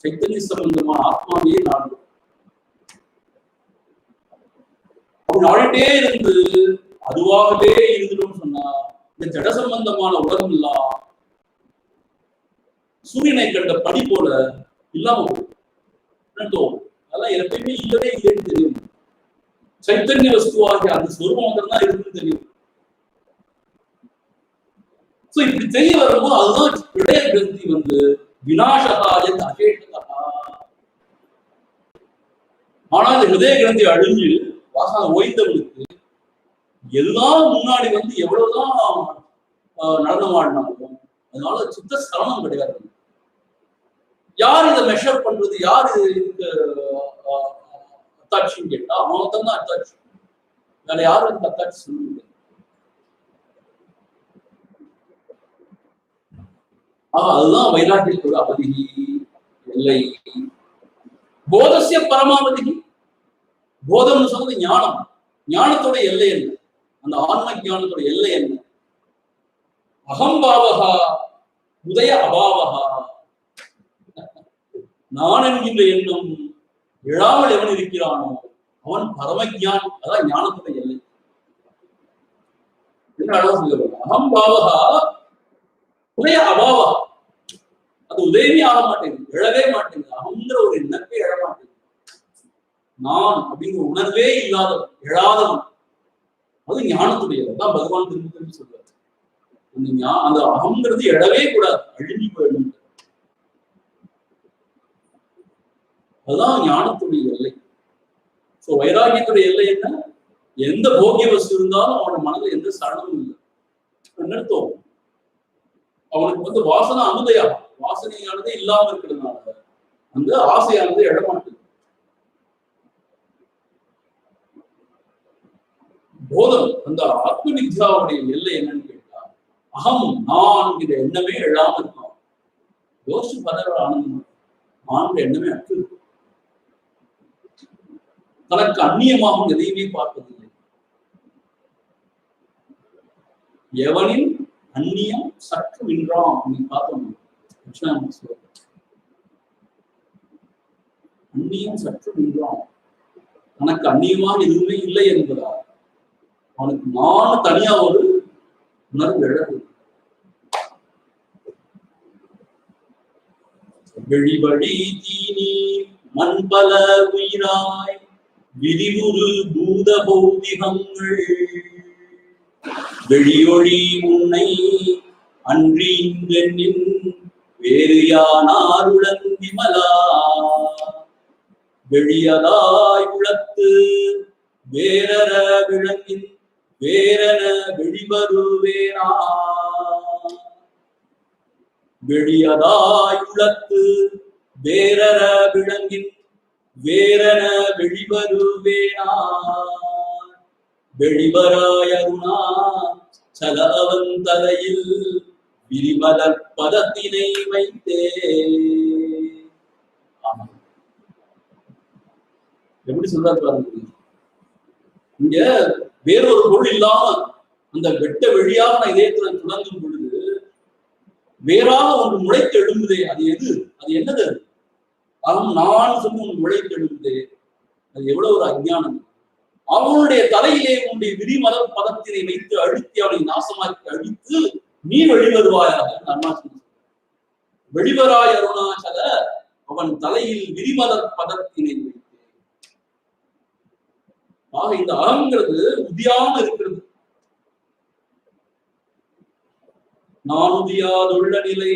சைத்தன்ய சம்பந்தமான ஆத்மாவையே நாடு. அப்படி நாடிட்டே இருந்து அதுவாகவே இருந்துடும் சொன்னா இந்த ஜட சம்பந்தமான உலகம் எல்லாம் சூரியனை கண்ட பனி போல இல்லாம போகும். அதெல்லாம் எப்பயுமே இல்லவே இல்லைன்னு தெரியும். சைத்தன்ய வஸ்துவாகிய அந்த ஸ்வரூபம் தான் இருக்குன்னு தெரியும். இப்படி தெரிய வரும்போது அதுதான் ஹிருதய கிரந்தி வந்து விநாசகாய அசேஷதா. ஆனா இந்த ஹிருதய கிரந்தி அழிஞ்சு வாசனை ஓய்ந்தவனுக்கு எல்லாம் முன்னாடி வந்து எவ்வளவுதான் நடனம் ஆடினாலும் அதனால சித்த சலனம் கிடையாது. யார் இதை மெஷர் பண்றது? யார் இதுக்கு அத்தாட்சின்னு கேட்டா அவன் தான் அத்தாட்சி. வேற யாரும் இந்த அத்தாட்சி சொல்ல முடியாது. அதுதான் வைராக்கியத்தோட அவதி, எல்லை. போதசிய பரமாவதி. போதம்னு சொன்னது ஞானம். ஞானத்தோட எல்லை என்ன? அந்த ஆன்ம ஞானத்தோட எல்லை என்ன? அகம்பாவகா உதய அபாவகா. நான் என்கின்ற எண்ணம் எழாமல் எவன் இருக்கிறானோ அவன் பரமஜான். அதான் ஞானத்தோட எல்லை. என்ன அழகா சொல்ல, அகம்பாவகா உதய அபாவா. அது உதயமே ஆக மாட்டேங்குது, எழவே மாட்டேங்குது. அகங்கிற ஒரு எண்ணத்தை எழ மாட்டேங்குது. நான் அப்படிங்கிற உணர்வே இல்லாதவன், எழாதவன். அது ஞானத்துடையது. தான் பகவான் திரும்ப திரும்ப சொல்றாரு. அந்த அகங்கிறது எழவே கூடாது, அழிஞ்சு போயிடும். அதுதான் ஞானத்துடைய எல்லை. சோ வைராகியத்துடைய எல்லை என்ன? எந்த போகிய வஸ்து இருந்தாலும் அவனோட மனதில் எந்த சலனமும் இல்லை. நிறுத்தம். அவனுக்கு வந்து வாசனை அனுதையா, வாசனையானது இல்லாம இருக்கிறதுனால அந்த ஆசையானது எழமாட்டது. போதம் அந்த ஆத்ம வித்யாவுடைய எல்லை என்னன்னு கேட்டா அகம் நான் என்ற எண்ணமே எழாம இருக்கும். யோசிச்சு பதற ஆனந்தம் நான் எண்ணமே அற்று இருக்கும். தனக்கு அந்நியமாகவும் எதையுமே பார்ப்பதில்லை. எவனின் அந்நியம் சற்று நின்றான் அப்படின்னு பார்த்தோம். அந்நியம் சற்று நின்றான். தனக்கு அந்நியமாக எதுவுமே இல்லை என்பதால் அவனுக்கு நான் தனியா ஒரு உணர்வு எழகு. வெளிவழி தீனி மண்பல உயிராய் விரிவுரு பூத பௌதிகங்கள் வெளியொழி உன்னை அன்றி இங்கென்னின் வேறு யானாருடன் விமலா வெளியதாய் உளத்து வேரற விளங்கின் வேரன வெளிவருவேனா வெளியதாய் உளத்து வேரற விளங்கின் வேரன வெளிவருவேனா வெளிவராய் அருணா சலவன் தலையில் விரிமலர் பதத்தினை வைத்தே. எப்படி சொல்றாரு பாருங்க. இங்க வேறொரு பொருள் இல்லாம அந்த வெட்ட வெளியாக நான் இதயத்துல துளங்கும் பொழுது வேறாக ஒன்று முளைத்து எழும்புதே. அது எது? அது என்னது? அவன் நான் சொல்லி ஒன்று முளைத்து எழும்புதே. அது எவ்வளவு ஒரு அஞ்ஞானம். அவனுடைய தலையிலே உன்னுடைய விரிமல பதத்தினை வைத்து அழுத்தி அவனை நாசமாக்கி அழித்து நீ வெளிவருவாயாக. அருணாச்சல வெளிவராய் அருணாச்சல அவன் தலையில் விரிமலர் பதத்தினை வைத்து. ஆக இந்த அறங்கிறது உதியாம இருக்கிறது. நான் உதியாதுள்ள நிலை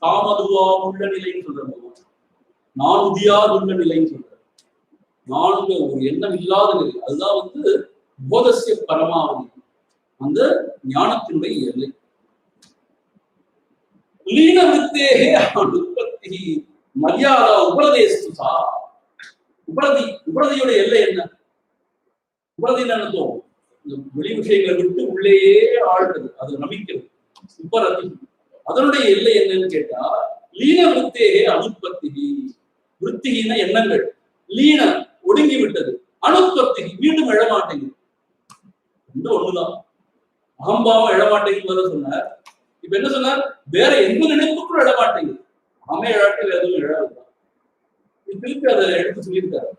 தாமதுவாம் உள்ள நிலைன்னு சொல்றாங்க. நான் உதியாதுள்ள நிலைன்னு சொல்ற. நான்கு ஒரு எண்ணம் இல்லாத நிலை. அதுதான் போதசிய பரமாவதி, அந்த ஞானத்தினுடைய எல்லை. லீன வித்தேகே உற்பத்தி மரியாதா உபரதேசா. உபரதியோட எல்லை என்ன? உபரதி என்னத்தோம் வெளி விஷயங்களை விட்டு உள்ளேயே ஆழ்றது, அது நம்பிக்கிறது. உபரதி அதனுடைய எல்லை என்னன்னு கேட்டா லீன வித்தேகே அனுற்பத்தி. விருத்திகின எண்ணங்கள் லீன ஒடுங்கி விட்டது, அனுற்பத்தி மீண்டும் எழமாட்டேங்குது. ஒண்ணுதான் அகம்பாவம் எழமாட்டேங்குது சொன்னார். இப்ப என்ன சொன்னார்? வேற எந்த நினைப்புக்கும் எழமாட்டேங்குது. அமே எழாட்டில் எதுவும் எழாதுதான். திருப்பி அதை எடுத்து சொல்லியிருக்காரு.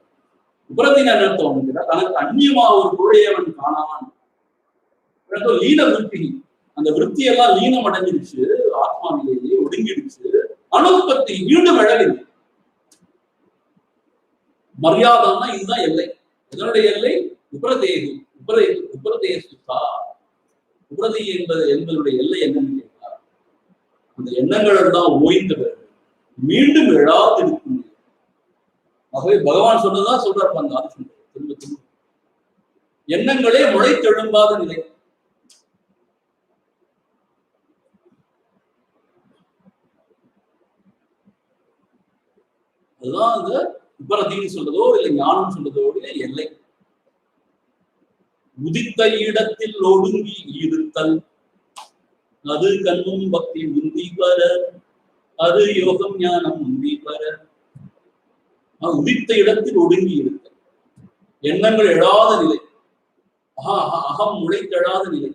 உபரத்தின் அர்த்தம் தனக்கு அந்நியமா ஒரு பொருளையை அவன் காணான். லீன விருத்தி, அந்த விருத்தியெல்லாம் லீனம் அடைஞ்சிருச்சு, ஆத்மா நிலையிலேயே ஒடுங்கிடுச்சு. அனுற்பத்தி மீண்டும் எழவில்லை. மரியாதைன்னா இதுதான் எல்லை. இதனுடைய எல்லை உபரதேகி உபரதேசுதா. உபரதி என்பதனுடைய எல்லை என்னன்னு கேட்டார், அந்த எண்ணங்கள் எல்லாம் ஓய்ந்த பிறகு மீண்டும் எழாது இருக்கும். ஆகவே பகவான் சொன்னதான் சொல்றாரு அந்த ஆதிசங்கர் திரும்ப திரும்ப. எண்ணங்களே முளைத்தெழும்பாத நிலை. அதுதான் அந்த உபரதின்னு சொல்றதோ இல்லை ஞானம் சொல்றதோடைய எல்லை. உதித்த இடத்தில் ஒடுங்கி இருத்தல் அது கண்ணும் பக்தி முந்தி பெற, அது யோகம் ஞானம் முந்தி பெற. உதித்த இடத்தில் ஒடுங்கி இருத்தல், எண்ணங்கள் எழாத நிலை, அகம் முளைத்தெழாத நிலை.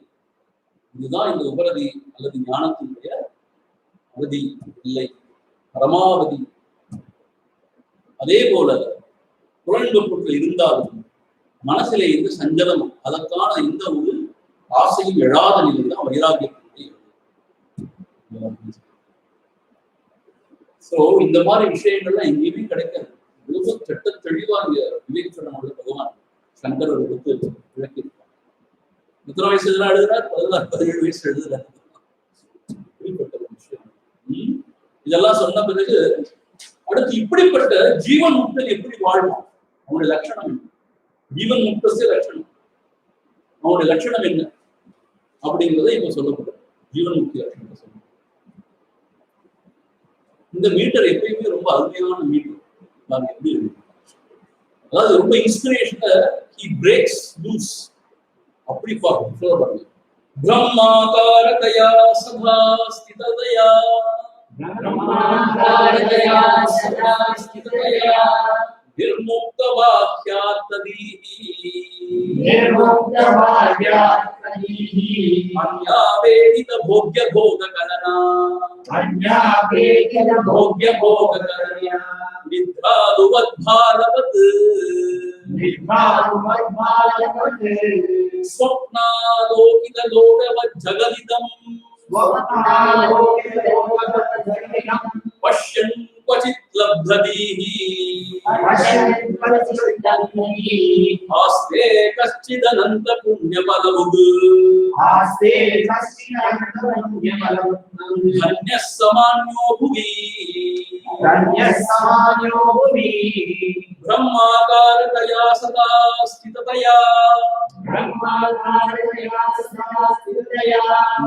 இதுதான் இந்த உபரதி அல்லது ஞானத்தினுடைய அவதி இல்லை, பரமாவதி. அதே போல புலன்பொருட்கள் இருந்தாலும் மனசிலே இந்த சஞ்சலம், அதற்கான இந்த ஒரு ஆசையும் எழாத நிலை தான் வைராகியத்தினுடைய. சோ இந்த மாதிரி விஷயங்கள்லாம் எங்கேயுமே கிடைக்காது. ரொம்ப திட்ட தெளிவா இங்க விவேக் சொன்ன பகவான் சங்கரர் எடுத்து விளக்கியிருக்கார். எத்தனை வயசு இதெல்லாம் எழுதுறார்? 16-17 வயசு எழுதுறாரு. இப்படிப்பட்ட ஒரு விஷயம். இதெல்லாம் சொன்ன பிறகு அடுத்து இப்படிப்பட்ட ஜீவன் முக்தன் எப்படி வாழ்வான்? அவனுடைய லட்சணம் என்ன? ஜீவன் முக்தஸ்ய லட்சணம், அவனுடைய லட்சணம் என்ன அப்படிங்கிறத இப்ப சொல்லப்படுது. ஜீவன் முக்தி லட்சணம் சொல்ல. இந்த மீட்டர் எப்பயுமே ரொம்ப அருமையான மீட்டர். எப்படி இருக்கு? அதாவது ரொம்ப இன்ஸ்பிரேஷனை he breaks loose. அப்படி பாருங்க. பிரம்மாகாரதயா சதா ஸ்திததயா ब्रह्माकारतया सदा स्थिततया निर्मुक्तवाक्यात्तदीः अन्यावेदित भोग्य भोगकलना भोग्य भोगकलना निद्रादुवद्भालवत् निर्भावद्भालवत् स्वप्नालोकित लोकवज्जगदिदम् पश्यन् क्वचित् लब्धदीः आस्ते कश्चिदनन्त पुण्यफलमुद् धन्यः समान्यो भुवि ब्रह्माकारतया सदा स्थिततया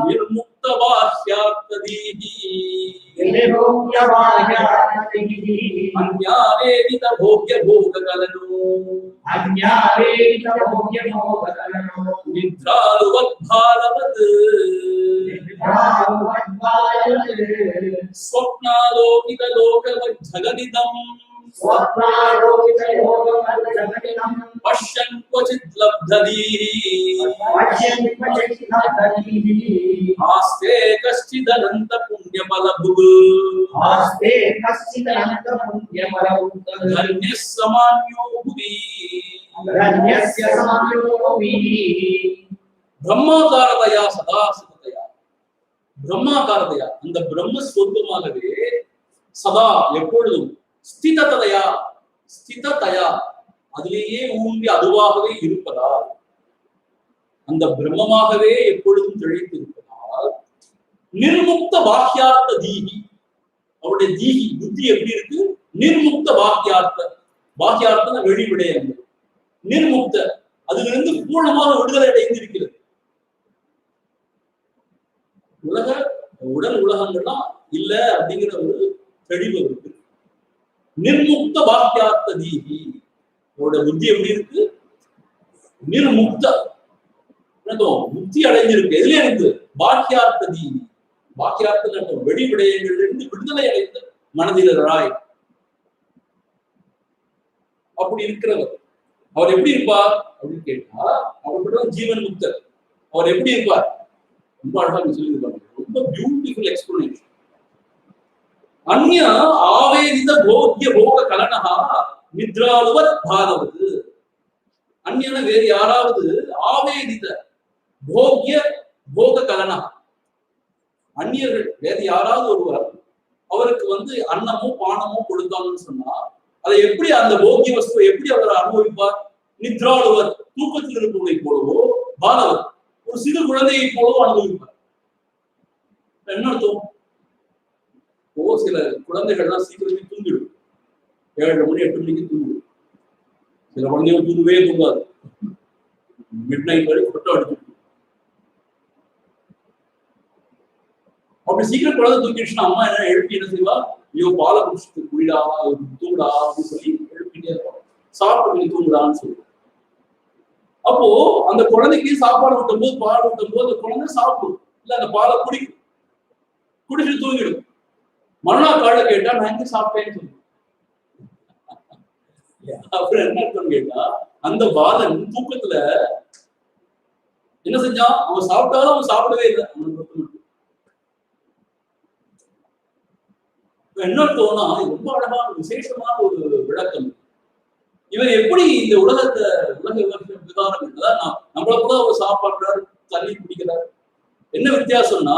निर्मुक्तबाह्यात्तदीः अन्यावेदित भोग्य भोगकलनो निद्रालुवद्भालवत् स्वप्नालोकित लोकवज्जगदिदम् पश्यन् क्वचित् लब्धदीः आस्ते कश्चिदनन्त पुण्यफलभुग् धन्यः समान्यो भुवि ब्रह्माकारतया सदा स्थिततया ब्रह्माकारतया அந்த பிரம்மஸ்வரூபமாகவே சதா எப்பொழுதும் ஸ்திததயா ஸ்திததயா அதிலேயே ஊன்றி அதுவாகவே இருப்பதால் அந்த பிரம்மமாகவே எப்பொழுதும் தெளித்து இருப்பதால் நிர்முக்த பாக்கியார்த்த தீகி அவருடைய தீகி புத்தி எப்படி இருக்கு நிர்முக்த பாக்கியார்த்த வெளிவிடயங்கள் நிர்முக்த அதிலிருந்து பூர்ணமான விடுதலை அடைந்திருக்கிறது. உடல் உலகங்கள்லாம் இல்ல அப்படிங்கிற ஒரு தெளிவு இருக்கு. நிர்முக்த பாக்கியார்த்த தீகி அவருடைய புத்தி எப்படி இருக்கு நிர்முக்த முக்தி அடைஞ்சிருக்கு. எதுல இருக்கு பாக்கியார்த்த தீகி பாக்கியார்த்த வெளிவிடயங்கள் இருந்து விடுதலை அடைந்த மனதிலராய் அப்படி இருக்கிறவர். அவர் எப்படி இருப்பார் அப்படின்னு கேட்டா அவர் ஜீவன் முக்தர். அவர் எப்படி இருப்பார் ரொம்ப அழகாக சொல்லியிருப்பாங்க. ரொம்ப பியூட்டிஃபுல் எக்ஸ்பிளனேஷன். அந்நிய ஆவேதித போக்ய போக கலனஹா நித்ராலுவத் பாலவது. அந்நியன வேறு யாராவது ஆவேதித போக்ய போக கலனஹா அந்நியர்கள் வேறு யாராவது ஒருவர் அவருக்கு அன்னமோ பானமோ கொடுத்தாங்கன்னு சொன்னா அதை எப்படி அந்த போக்கிய வஸ்துவை எப்படி அவர் அனுபவிப்பார்? நித்ராளுவர் தூக்கத்தில் இருப்பவரை போலவோ பாலவர் ஒரு சிறு குழந்தையை போலவோ அனுபவிப்பார். என்ன அர்த்தம்? சில குழந்தைகள்லாம் சீக்கிரமே தூங்கிடும். 7 மணி 8 மணிக்கு தூங்கிடும். சில குழந்தைகள் தூங்கவே தூங்காது. மிட் நைட் வரைக்கும் கொட்ட அடிச்சு. அப்படி சீக்கிரம் குழந்தை தூக்கிடுச்சுன்னா அம்மா என்ன எழுப்பி என்ன செய்வா? ஐயோ பாலை குடிச்சிட்டு குடிடா தூங்குடா அப்படின்னு சொல்லி எழுப்பிட்டே இருப்பான். சாப்பிட்டு நீ தூங்குடான்னு சொல்லுவோம். அப்போ அந்த குழந்தைக்கு சாப்பாடு ஊட்டும் போது பால் ஊட்டும் போது அந்த குழந்தை சாப்பிடும். இல்ல அந்த பாலை குடிக்கும். குடிச்சிட்டு தூங்கிடும். மறுநாள் காலையில கேட்டா நான் எங்க சாப்பிட்டேன்னு சொல்லுவேன். அப்புறம் என்ன அர்த்தம் கேட்டா அந்த பாலன் தூக்கத்துல என்ன செஞ்சான்? அவன் சாப்பிட்டாலும் அவன் சாப்பிடவே இல்லை. என்ன தோணா ரொம்ப அழகான விசேஷமான ஒரு விளக்கம். இவர் எப்படி இந்த உலக விதானம் அதான் நம்மள கூட அவர் சாப்பாடுறாரு, தண்ணி குடிக்கிறார். என்ன வித்தியாசம்னா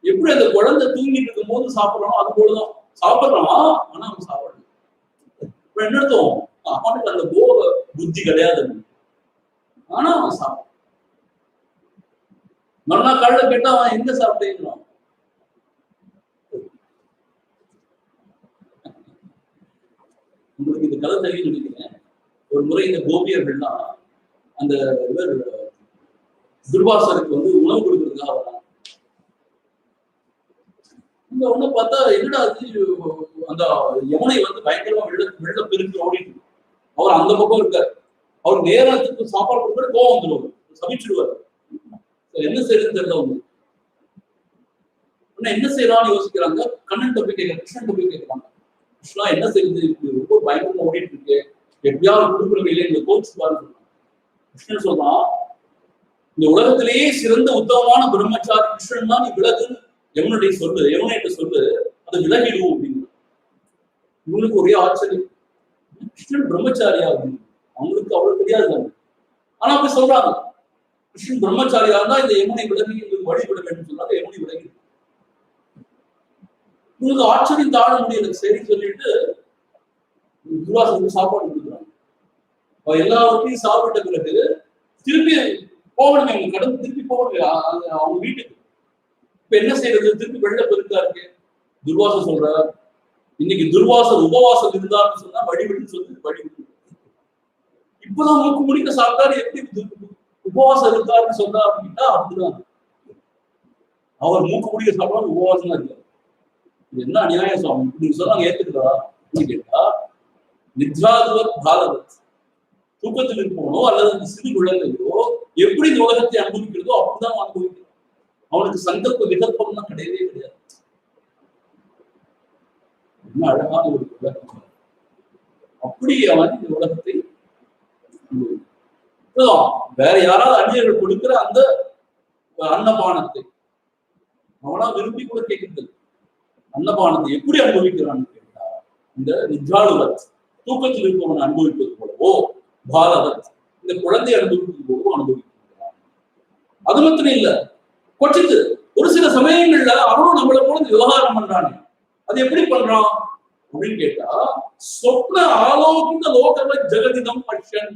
எப்படி அந்த குழந்தை தூங்கிட்டு இருக்கும் போது சாப்பிடறோம் அது போலதான் சாப்பிடுறான். ஆனா அவன் சாப்பிடணும். இப்ப என்ன அர்த்தம்? அவனுக்கு அந்த போக புத்தி கிடையாது. ஆனா அவன் சாப்பிட மறுநாள் காலையில கேட்டா அவன் எங்க சாப்பிட்டேங்கிறான். உங்களுக்கு இந்த கதை தகவல் நினைக்கிறேன். ஒரு முறை இந்த கோபியர்கள்லாம் அந்த இவர் துர்வாசருக்கு உணவு கொடுக்கறதுக்காக வராங்க. இந்த ஒண்ணு பார்த்தா என்னடா அந்த யமுனை பயங்கரமா வெள்ள பெருக்கு ஓடிட்டு அவர் அந்த பக்கம் இருக்காரு. அவர் நேரத்துக்கு சாப்பாடு கொடுத்து கோவம் வந்துடுவார், சமைச்சிடுவார். என்ன செய்யறதுன்னு தெரியல உங்களுக்கு. என்ன செய்யலாம்னு யோசிக்கிறாங்க. கண்ணன் போய் கேட்கிறாங்க, கிருஷ்ணன் போய் கேட்கிறாங்க, கிருஷ்ணா என்ன செய்யுது, இப்படி ரொம்ப பயங்கரமா ஓடிட்டு இருக்கு, எப்படியாவது கொடுக்குறவங்க இல்லை, இந்த கோச்சு பாருங்க. கிருஷ்ணன் சொல்றான், இந்த உலகத்திலேயே சிறந்த உத்தமமான பிரம்மச்சாரி கிருஷ்ணன் தான், நீ விலகு யமுனுடைய சொல்லு, யமுனைட்ட சொல்லு, அதை விலகிடுவோம் அப்படின்னு. இவங்களுக்கு ஒரே ஆச்சரியம், கிருஷ்ணன் பிரம்மச்சாரியா அப்படின்னு. அவங்களுக்கு அவ்வளவு தெரியாது. ஆனா அப்படி சொல்றாங்க, கிருஷ்ணன் பிரம்மச்சாரியா இருந்தா இந்த யமுனை விலகி எங்களுக்கு வழிபட வேண்டும் சொன்னாங்க. யமுனை விலகி உங்களுக்கு ஆச்சரியம் தாழ முடியல. சரி சொல்லிட்டு துர்வாசனுக்கு சாப்பாடு கொடுக்குறாங்க. எல்லாவற்றையும் சாப்பிட்ட பிறகு திருப்பி போகணுமே, அவங்க கடந்து திருப்பி போகணுமே அவங்க வீட்டுக்கு. இப்ப என்ன செய்யறது, திருப்பி வெள்ள பெருக்கா இருக்கு. துர்வாசம் சொல்ற, இன்னைக்கு துர்வாசம் உபவாசம் இருந்தான்னு சொன்னா வழிவிடுன்னு சொல்லி வழிவிடு. இப்பதான் மூக்கு முடிக்க சாப்பிட்டாரு, எப்படி உபவாசம் இருக்காருன்னு சொன்னா அப்படின்னா அப்படிதான். அவர் மூக்கு முடிக்க சாப்பிடாம உபவாசம் தான் இருக்காரு. இது என்ன அநியாயம் சுவாமி, நீங்க சொன்னாங்க ஏத்துக்கிறதா கேட்டா, நித்ராதுவத் பாலவத், தூக்கத்தில் இருப்பவனோ அல்லது சிறு குழந்தையோ எப்படி இந்த உலகத்தை அனுபவிக்கிறதோ அப்படிதான் அனுபவிக்கிறான். அவனுக்கு சங்கல்ப விகல்பம் தான் கிடையவே கிடையாது. என்ன அழகான ஒரு விளக்கம். அப்படி அவன் இந்த உலகத்தை வேற யாராவது அந்நியர்கள் கொடுக்கிற அந்த அன்னபானத்தை அவனா விரும்பி கூட கேட்கிறது. அன்னபானத்தை எப்படி அனுபவிக்கிறான்னு கேட்டா, இந்த நித்ராளுவத், தூக்கத்தில் இருப்பவன் அனுபவிப்பது போலவோ, பாலவத், இந்த குழந்தை அனுபவிப்பது போலவோ அனுபவிக்கிறான். அது மாத்திரம் இல்ல, கொச்சித்து ஒரு சில சமயங்கள்ல அவனும் நம்மளை போல விவகாரம் பண்றானே, அது எப்படி பண்றான் அப்படின்னு கேட்டா, சொப்ன ஆலோகித லோகவ ஜெகதிதம் பட்சன்.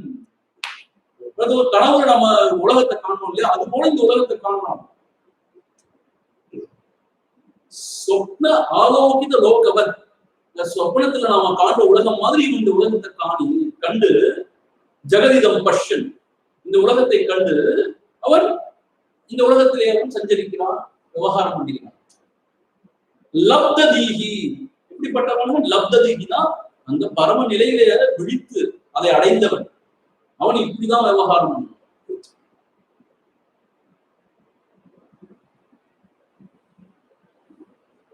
கனவு நம்ம உலகத்தை காணணும் இல்லையா, அது போல இந்த உலகத்தை காணலாம். சொப்ன ஆலோகித லோகவன், இந்த சொப்னத்துல நாம காண்ற உலகம் மாதிரி இந்த உலகத்தை கண்டு ஜெகதிதம் பஷ்யன், இந்த உலகத்தை கண்டு அவன் இந்த உலகத்திலே அவன் சஞ்சரிக்கிறான், விவகாரம் பண்ணிக்கிறான். லப்ததீகி, எப்படிப்பட்டவன் லப்ததீகினா அந்த பரம நிலையிலே விழித்து அதை அடைந்தவன், அவன் இப்படிதான் விவகாரம் பண்ணான்.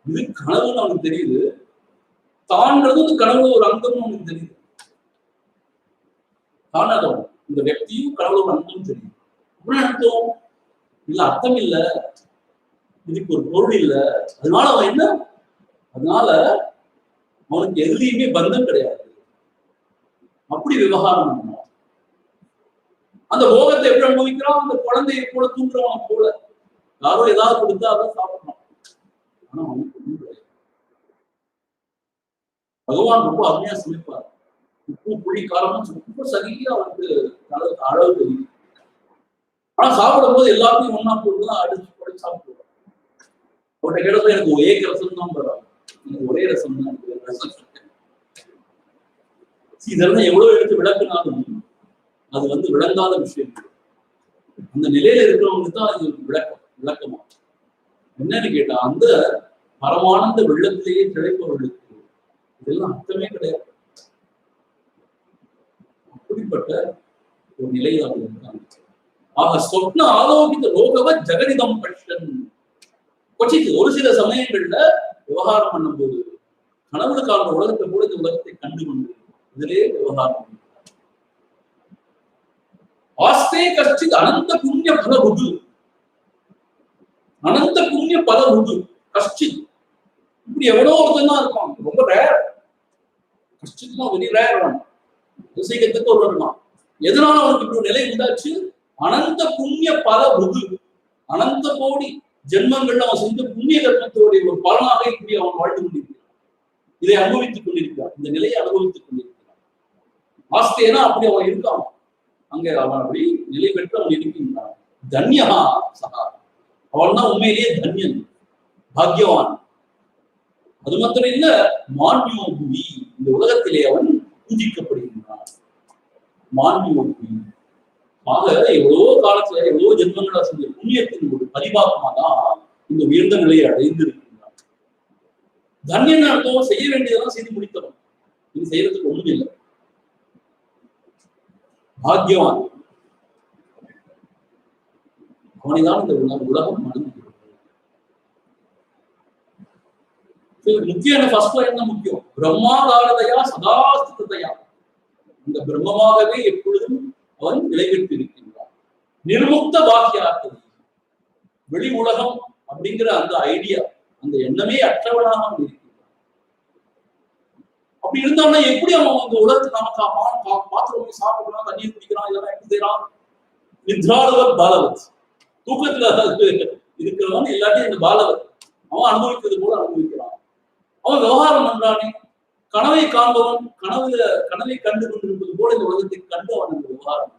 இது கனவுன்னு அவனுக்கு தெரியுது, தான்றது கனவுல ஒரு அங்கம்னு அவனுக்கு தெரியுது. தானதம் இந்த व्यक्तिயும் கனவுல ஒரு அங்கம் தெரியும். அப்படின்னு அர்த்தம் இல்ல, அர்த்தம் இல்ல, இதுக்கு ஒரு பொருள் இல்ல. அதனால அவன் என்ன, அதனால அவனுக்கு எதுலையுமே பந்தம் கிடையாது. அப்படி விவகாரம் பண்ணான். அந்த போகத்தை எப்படி அனுபவிக்கிறான், அந்த குழந்தையை போல தூங்குறவன் போல, யாரோ ஏதாவது கொடுத்தா அதான் சாப்பிடணும். ஆனா அவனுக்கு ஒன்றும் கிடையாது. பகவான் ரொம்ப அருமையா சமைப்பார். உப்பு புளி காரமும் ரொம்ப சரியா அவனுக்கு அளவு தெரியும். ஆனா சாப்பிடும் போது எல்லாத்தையும் ஒன்னா போட்டுதான் அடிச்சு போட்டு சாப்பிடுவான். அவர்கிட்ட கேட்டப்ப எனக்கு ஒரே ரசம் தான் வராது, எனக்கு ஒரே ரசம் தான், ரசம். இதெல்லாம் எவ்வளவு எடுத்து விளக்குனாலும் அது விளங்காத விஷயம். அந்த நிலையில இருக்கிறவங்களுக்கு தான் அது விளக்கமா. என்னன்னு கேட்டா, அந்த பரமானந்த வெள்ளத்திலேயே திளைப்பவர்களுக்கு இதெல்லாம் அர்த்தமே கிடையாது. அப்படிப்பட்ட ஒரு நிலையில் அவங்க இருக்காங்க. ஆக சொப்ன ஆலோகித லோகவ ஜெகதிதம் பட்சன். கொச்சித்து ஒரு சில சமயங்கள்ல விவகாரம் பண்ணும் போது கனவுல காண்ற உலகத்தை கூட இந்த உலகத்தை கண்டு கொண்டு இதிலே விவகாரம். ஆஸ்தே கஷ்டித் அனந்த புண்ணிய பலபுது, அனந்த புண்ணிய பலபுது கஷ்டித். இப்படி எவ்வளோ ஒருத்தன் தான் இருப்பான், ரொம்ப ரேர். கஷ்டித்னா வெரி ரேர். விசேகத்துக்கு ஒரு இருக்கான். எதனால அவனுக்கு இப்படி நிலை உண்டாச்சு, அனந்த புண்ணிய பலபுது, அனந்த கோடி ஜென்மங்கள்ல அவன் செஞ்ச புண்ணிய கர்மத்தோடைய ஒரு பலனாக இப்படி அவன் வாழ்ந்து கொண்டிருக்கிறான். இதை அனுபவித்துக் கொண்டிருக்கிறான், இந்த நிலையை அனுபவித்துக் கொண்டிருக்கிறான். ஆஸ்தேனா அப்படி அவன் இருக்கான், அங்கே அவன் அப்படி நிலை பெற்று அவன் இருக்கின்றான். தன்யஹா சகா, அவன் தான் உண்மையிலேயே தன்யன், பாக்யவான். அது மாத்திரம் இல்ல, மான்யோபுவி, இந்த உலகத்திலே அவன் பூஜிக்கப்படுகின்றான். மான்யோபுவி ஆக எவ்வளவோ காலத்துல எவ்வளவோ ஜென்மங்களா செஞ்ச புண்ணியத்தின் ஒரு பரிபாகமா தான் இந்த உயர்ந்த நிலையை அடைந்திருக்கின்றான். தன்யன் அர்த்தம் செய்ய வேண்டியதெல்லாம் செய்து முடித்தவன், இது செய்யறதுக்கு ஒண்ணும் இல்லை. பாக்யவான். அவனைதான் இந்த உலகம் மணந்து. முக்கியம் ஃபர்ஸ்ட் லைன் தான் முக்கியம். பிரம்மாகாரதையா சதாஸ்திதயா. இந்த பிரம்மமாகவே எப்பொழுதும் அவன் நிலை பெற்று இருக்கின்றான். நிர்முக்த பாக்கியார்த்தம். வெளி உலகம் அப்படிங்கிற அந்த ஐடியா, அந்த எண்ணமே அற்றவனாக அவன் இருக்கின்றான். அப்படி இருந்தான்னா எப்படி அவன் இந்த உலகத்தை நமக்கு பாத்திரம் சாப்பிடுறான், தண்ணீர் குடிக்கிறான், இதெல்லாம் எப்படி செய்யறான்? நித்ராளவர் பாலவத். தூக்கத்துல இருக்கிறவன் எல்லாத்தையும் இந்த பாலவத் அவன் அனுபவிக்கிறது போல அனுபவிக்கிறான். அவன் விவகாரம் பண்றானே, கனவை காண்பவன் கனவை கண்டு கொண்டிருப்பது போல இந்த உலகத்தை கண்டு அவன் இந்த விவகாரம்.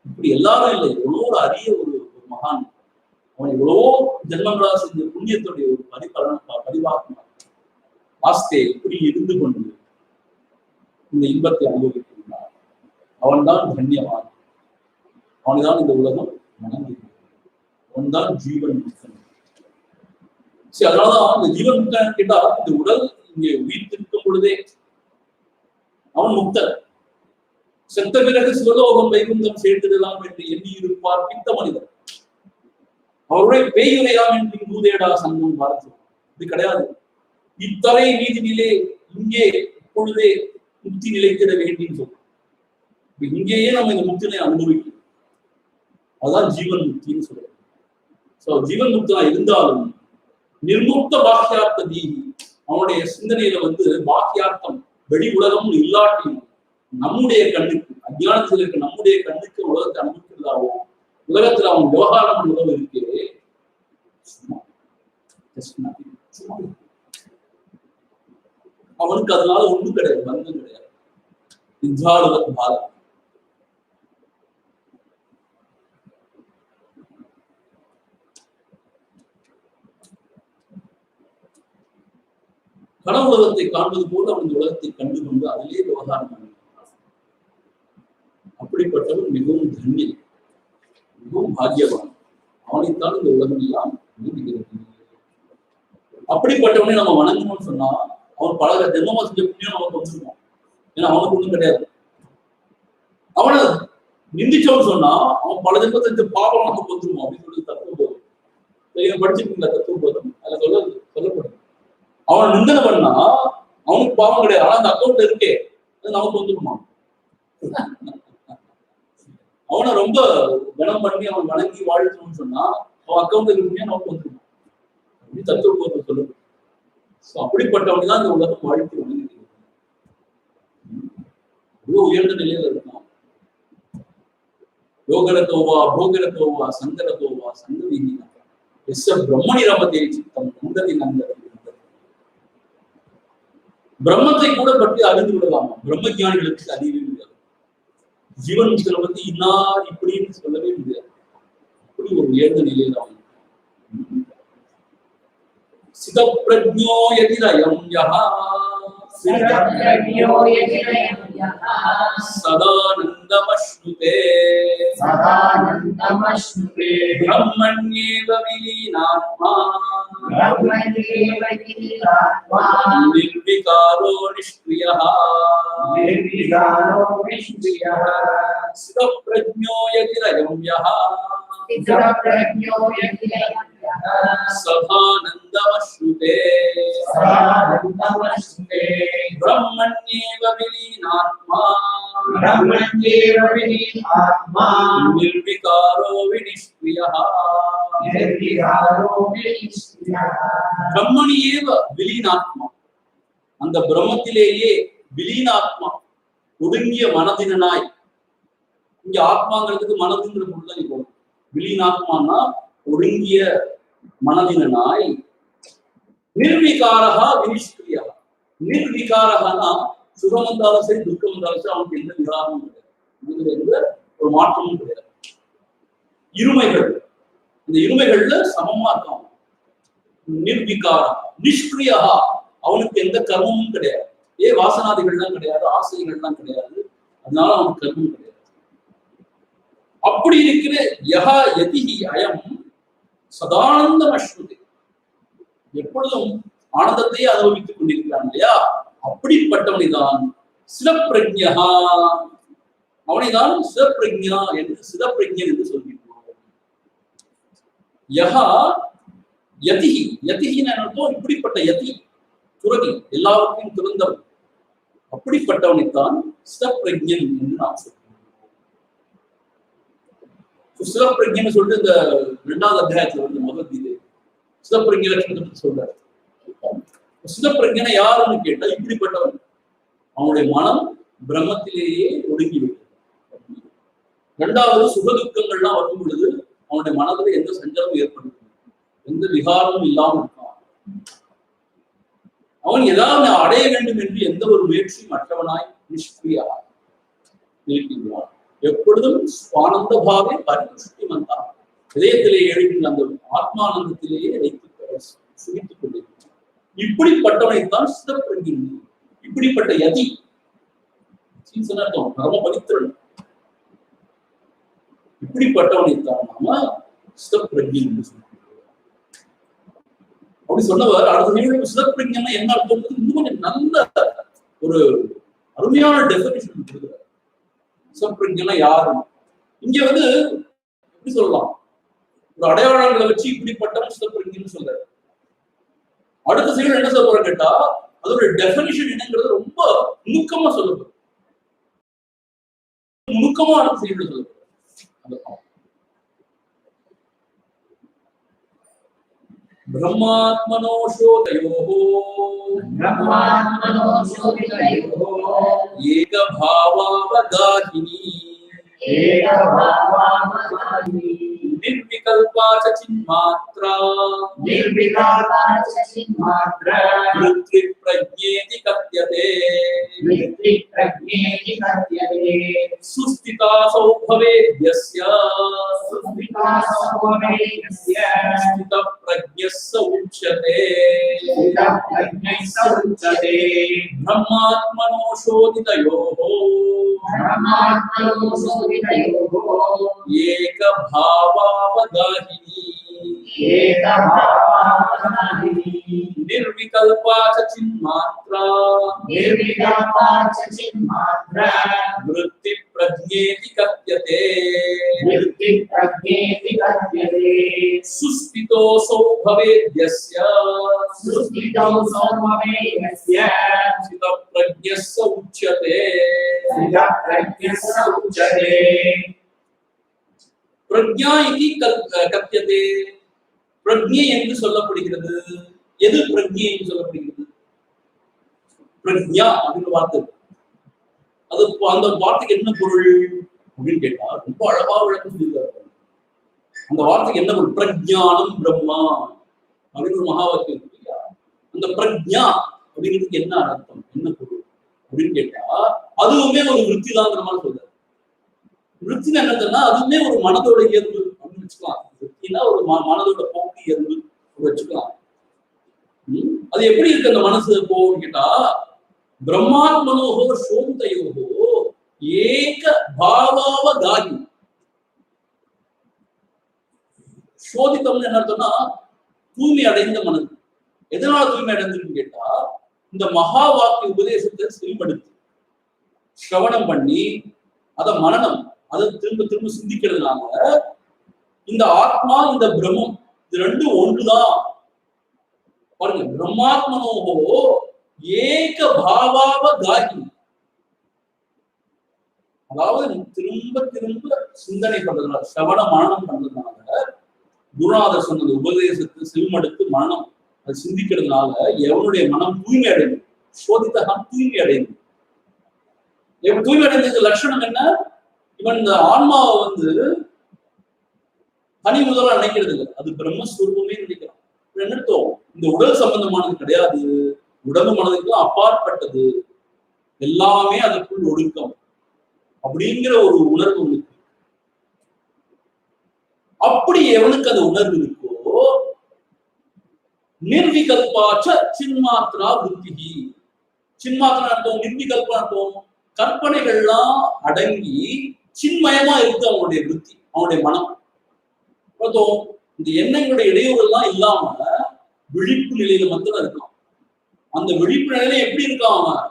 இப்படி எல்லாரும் இல்லை, எவ்வளோ அரிய ஒரு மகான். அவன் எவ்வளவோ ஜென்மங்களா செஞ்ச புண்ணியத்துடைய ஒரு பதிவாத்மா ஆஸ்தே இப்படி இருந்து கொண்டு இந்த இன்பத்தை அனுபவிக்கின்றான். அவன் தான் தன்யவான். அவன்தான் இந்த உலகம் மனது. அவன்தான் ஜீவன் முக்தன். சரி, அதனாலதான் இந்த ஜீவன் முக்தன் கேட்டா இந்த உடல் இங்கே உயிர்த்திருக்கும் பொழுதே அவன் முக்தன். செத்த பிறகு சிவலோகம் வைகுந்தம் சேர்த்திடலாம் என்று எண்ணி இருப்பார் பித்த மனிதன். அவருடைய பேயுரையாம் என்று பூதேடா சங்கம் பார்த்து இது கிடையாது. இத்தரை நீதினிலே இங்கே இப்பொழுதே முக்தி நிலைத்திட வேண்டின்னு சொல்றோம். இங்கேயே நம்ம இந்த முக்தினை அனுபவிக்கணும். அதுதான் ஜீவன் முக்தின்னு சொல்றோம். சோ ஜீவன் முக்தனா இருந்தாலும் நிர்முக்த பாக்கியார்த்த தீகி, அவனுடைய சிந்தனையில பாக்கியார்த்தம் வெளி உலகம் இல்லாட்டியும் நம்முடைய கண்ணுக்கு, அஞ்ஞானத்தில் இருக்க நம்முடைய கண்ணுக்கு உலகத்தை அனுபவிக்கிறதாவோ, உலகத்துல அவன் விவகாரம் உலகம் இருக்கே, அவனுக்கு அதனால ஒண்ணும் கிடையாது, பந்தம் கிடையாது. நித்ராளவர் பாலம். கனவு உலகத்தை காண்பது போல அவன் இந்த உலகத்தை கண்டு கொண்டு அதிலே விவகாரம் பண்ணுகிறான். அப்படிப்பட்டவன் மிகவும் தன்யன், மிகவும் பாக்கியவான். அவனைத்தான் இந்த உலகம் எல்லாம் நீதிக்கிறது. அப்படிப்பட்டவனை நம்ம வணங்கணும்னு சொன்னா அவன் பல ஜென்மமா செஞ்ச புண்ணியம் நமக்கு வந்துருவான். ஏன்னா அவனுக்கு ஒண்ணும் கிடையாது. அவனை நிந்திச்சவன் சொன்னா அவன் பல ஜென்மத்தை செஞ்ச பாவம் நமக்கு வந்துருவான் அப்படின்னு சொல்லி தத்துவம் போதும் படிச்சிருக்கீங்களா? தத்துவம் போதும் அதுல சொல்லப்படும். அவன் நிந்தனை பண்ணா அவனுக்கு பாவம் கிடையாது, ஆனா அந்த அக்கௌண்ட் இருக்கே அது நமக்கு வந்துருமா. அவனை ரொம்ப கனம் பண்ணி அவன் வணங்கி வாழ்த்தணும்னு சொன்னா அவன் அக்கௌண்ட் இருக்குமே நமக்கு வந்துருமா அப்படின்னு தத்துவ சொல்லப்படும். அப்படிப்பட்டவன் தான் இந்த உலகம் வாழ்க்கை வணங்குகிறது. இவ்வளவு உயர்ந்த நிலையில இருக்கான். யோகரத்தோவா போகரத்தோவா சங்கரத்தோவா சங்கவிஹீன எஸ் பிரம்மணி ரமதே சித்தம் நந்ததி நந்ததி. பிரம்மத்தை கூட பற்றி அறிந்து விடலாமா? பிரம்ம ஞானிகளுக்கு அறியவே முடியாது. ஜீவன் முக்தனை பத்தி இன்னார் இப்படின்னு சொல்லவே முடியாது. அப்படி ஒரு உயர்ந்த நிலையில அவன். சிதப்பிரஜ்ஞோ யதிரயம் யஹா சதானந்தமஸ்னுதே பிரம்மண்யேவ விலீனாத்மா நிர்விகாரோ நிஷ்க்ரியः சிதப்பிரஜ்ஞோ யதிரயம் யஹா சதானந்தமஸ்னுதே பிரம்மண்யேவ விலீனாத்மா நிர்விகாரோ விநிஷ்க்ரியः. பிரம்மணியேவ விலீனாத்மா, அந்த பிரம்மத்திலேயே விலீனாத்மா ஒடுங்கிய மனதினாய். இங்க ஆத்மாங்கிறதுக்கு மனதுங்கிற பொருள் இப்போ விலீனாத்மானா ஒடுங்கிய மனதினாய். நிர்விகாரா விநிஷ்க்ரியா. நிர்விகாரகனா சுகம் வந்தாலும் சரி துக்கம் வந்தாலும் சரி அவனுக்கு எந்த விகாரமும் கிடையாது, எந்த ஒரு மாற்றமும் கிடையாது. இருமைகள், இந்த இருமைகள்ல சமமா இருக்கான். நிர்விகாரா நிஷ்கிரியா, அவனுக்கு எந்த கர்மமும் கிடையாது. வாசனாதிகள்லாம் கிடையாது, ஆசைகள்லாம் கிடையாது, அதனால அவனுக்கு கர்மம் கிடையாது. அப்படி இருக்கிற யஹா யதிஹி அயம் சதானந்தம் அஸ்ருதே, எப்பொழுதும் ஆனந்தத்தையே அனுபவித்துக் கொண்டிருக்கிறான் இல்லையா, அப்படிப்பட்டவனைதான் சில பிரஜ்ஞா. அவனைதான் சிதப்பிரஜா என்று சிதப்பிரஜன் என்று சொல்கின்றோம். யஹா யதிஹி, யதிஹின்னு அர்த்தம் இப்படிப்பட்ட யதி, துறவி, எல்லாவற்றையும் துறந்தவன், அப்படிப்பட்டவனைத்தான் சிதப்பிரஜன் என்று நாம் சொல்கிறோம். சிதப்பிரஜன் சொல்லிட்டு இந்த 2வது அத்தியாயத்துல வந்து பகவத்கீதை சிதப்பிரஜ லட்சணத்தை சொல்றாரு. சிதப்பிரஜனை யாருன்னு கேட்டா இப்படிப்பட்டவன், அவனுடைய மனம் பிரம்மத்திலேயே ஒடுங்கிவிட்டது. 2வது சுகதுக்கங்கள்லாம் வரும் பொழுது அவனுடைய மனதில் எந்த சஞ்சலமும் ஏற்படுது, எந்த விகாரமும் இல்லாமல் இருக்கான். அவன் ஏதாவது அடைய வேண்டும் என்று எந்த ஒரு முயற்சியும் மற்றவனாய் நிஷ்கிரியாக இருக்கின்றான். எப்பொழுதும் ஆனந்த பாவை பரிசுத்தி வந்தான், இதயத்திலே எழுகின்ற அந்த ஆத்மானந்தத்திலேயே வைத்து சுகித்துக் கொண்டிருக்கிறான். இப்படிப்பட்டவனைத்தான் சிதப்பிரஜன், இப்படிப்பட்ட யதி அர்த்தம் பரம பவித்திரன், இப்படிப்பட்டவனைத்தான் நாம சிதப்பிரஜன் என்று சொல்றோம். அப்படி சொன்னவர் அடுத்த சிதப்பிரஜன் என்ன அர்த்தம் இன்னும் நல்ல ஒரு அருமையான டெஃபினிஷன் கொடுக்கிறார். சிதப்பிரஜனா யாரு? இங்க வந்து எப்படி சொல்லலாம், ஒரு அடையாளங்களை வச்சு இப்படிப்பட்டவன் சிதப்பிரஜன் சொல்றாரு. அடுத்த செயல் என்ன சொல்ற கேட்டா அதோட டெஃபினிஷன் என்னங்கிறது ரொம்ப நுணுக்கமா சொல்லப்படும். நுணுக்கமா அடுத்த செயல் சொல்லப்படும். பிரம்மாத்மனோ சோதயோஹோ ஏகபாவாவகாஹினி निर्विकल्पा च चिन्मात्रा वृत्तिप्रज्ञेति कथ्यते सुस्थिता सौभवेद्यस्य स्थितप्रज्ञस्य उच्यते ब्रह्मात्मनो शोधितयोः एकभावावगाहिनी निर्विकल्पा च चिन्मात्रा वृत्तिप्रज्ञेति कथ्यते सुस्थितो सौभवेद्यस्य स्थितप्रज्ञस्य उच्यते பிரக்ஞா இதி கத்தியதே. பிரக்ஞை என்று சொல்லப்படுகிறது. எது பிரக்ஞை என்று சொல்லப்படுகிறது? பிரக்ஞா அப்படின்னு வார்த்தை, அது அந்த வார்த்தைக்கு என்ன பொருள் அப்படின்னு கேட்டா ரொம்ப அழகா விளக்கம் சொல்லியிருக்காரு. அந்த வார்த்தைக்கு என்ன பொருள்? பிரஜானம் பிரம்மா அப்படின்னு ஒரு மகா வாக்கியம் இருக்கு இல்லையா? அந்த பிரக்ஞா அப்படிங்கிறதுக்கு என்ன அர்த்தம், என்ன பொருள் அப்படின்னு கேட்டா அதுவுமே ஒரு விருத்தி தாங்கிற மாதிரி சொல்றாரு. விருத்தின்னு என்னதுன்னா அதுவுமே ஒரு மனதோட இயல்பு அப்படின்னு வச்சுக்கலாம். விருத்தினா ஒரு மனதோட போக்கு இயல்பு வச்சுக்கலாம். அது எப்படி இருக்கு அந்த மனசு போன்னு கேட்டா பிரம்மாத்மனோகோ சோந்தயோகோ ஏக பாவாவகாஹி. சோதித்தம்னு என்ன அர்த்தம்னா தூய்மை அடைந்த மனது. எதனால தூய்மை அடைஞ்சிருக்குன்னு கேட்டா இந்த மகா வாக்கிய உபதேசத்தை செல்படுத்தி சிரவணம் பண்ணி அதை மனனம் அதை திரும்ப திரும்ப சிந்திக்கிறதுனால இந்த ஆத்மா இந்த பிரம்மம் இது ரெண்டும் ஒன்றுதான். பாருங்க, பிரம்மாத்மனோகோ ஏக பாவாவகாஹி, அதாவது திரும்ப திரும்ப சிந்தனை பண்றதுனால சிரவண மனனம் பண்றதுனால குருநாதர் சொன்னது உபதேசத்தை செல்மடுத்து மனம் அதை சிந்திக்கிறதுனால எவனுடைய மனம் தூய்மை அடையும். சோதித்தகம் தூய்மை அடையும். தூய்மை அடைந்தது லட்சணம் என்ன? இவன் இந்த ஆன்மாவை வந்து தனி முதலா நினைக்கிறது இல்லை, அது பிரம்மஸ்வரூபமே நினைக்கிறான். என்னத்தோம் இந்த உடல் சம்பந்தமானது கிடையாது, உடம்பு மனதுக்கு அப்பாற்பட்டது, எல்லாமே அதற்குள் ஒடுக்கம் அப்படிங்கிற ஒரு உணர்வு இருக்கு. அப்படி எவனுக்கு அந்த உணர்வு இருக்கோ நிர்விகல்பாச்ச சின்மாத்ரா புத்திகி. சின்மாத்ரா அர்த்தம், நிர்விகல்பா அர்த்தம் கற்பனைகள்லாம் அடங்கி சின்மயமா இருக்கு அவனுடைய புத்தி, அவனுடைய மனம். பார்த்தோம் இந்த எண்ணங்களுடைய இடையூறு எல்லாம் இல்லாம விழிப்பு நிலையில மட்டும் இருக்கான். அந்த விழிப்பு நிலையில எப்படி இருக்கான் அவன்?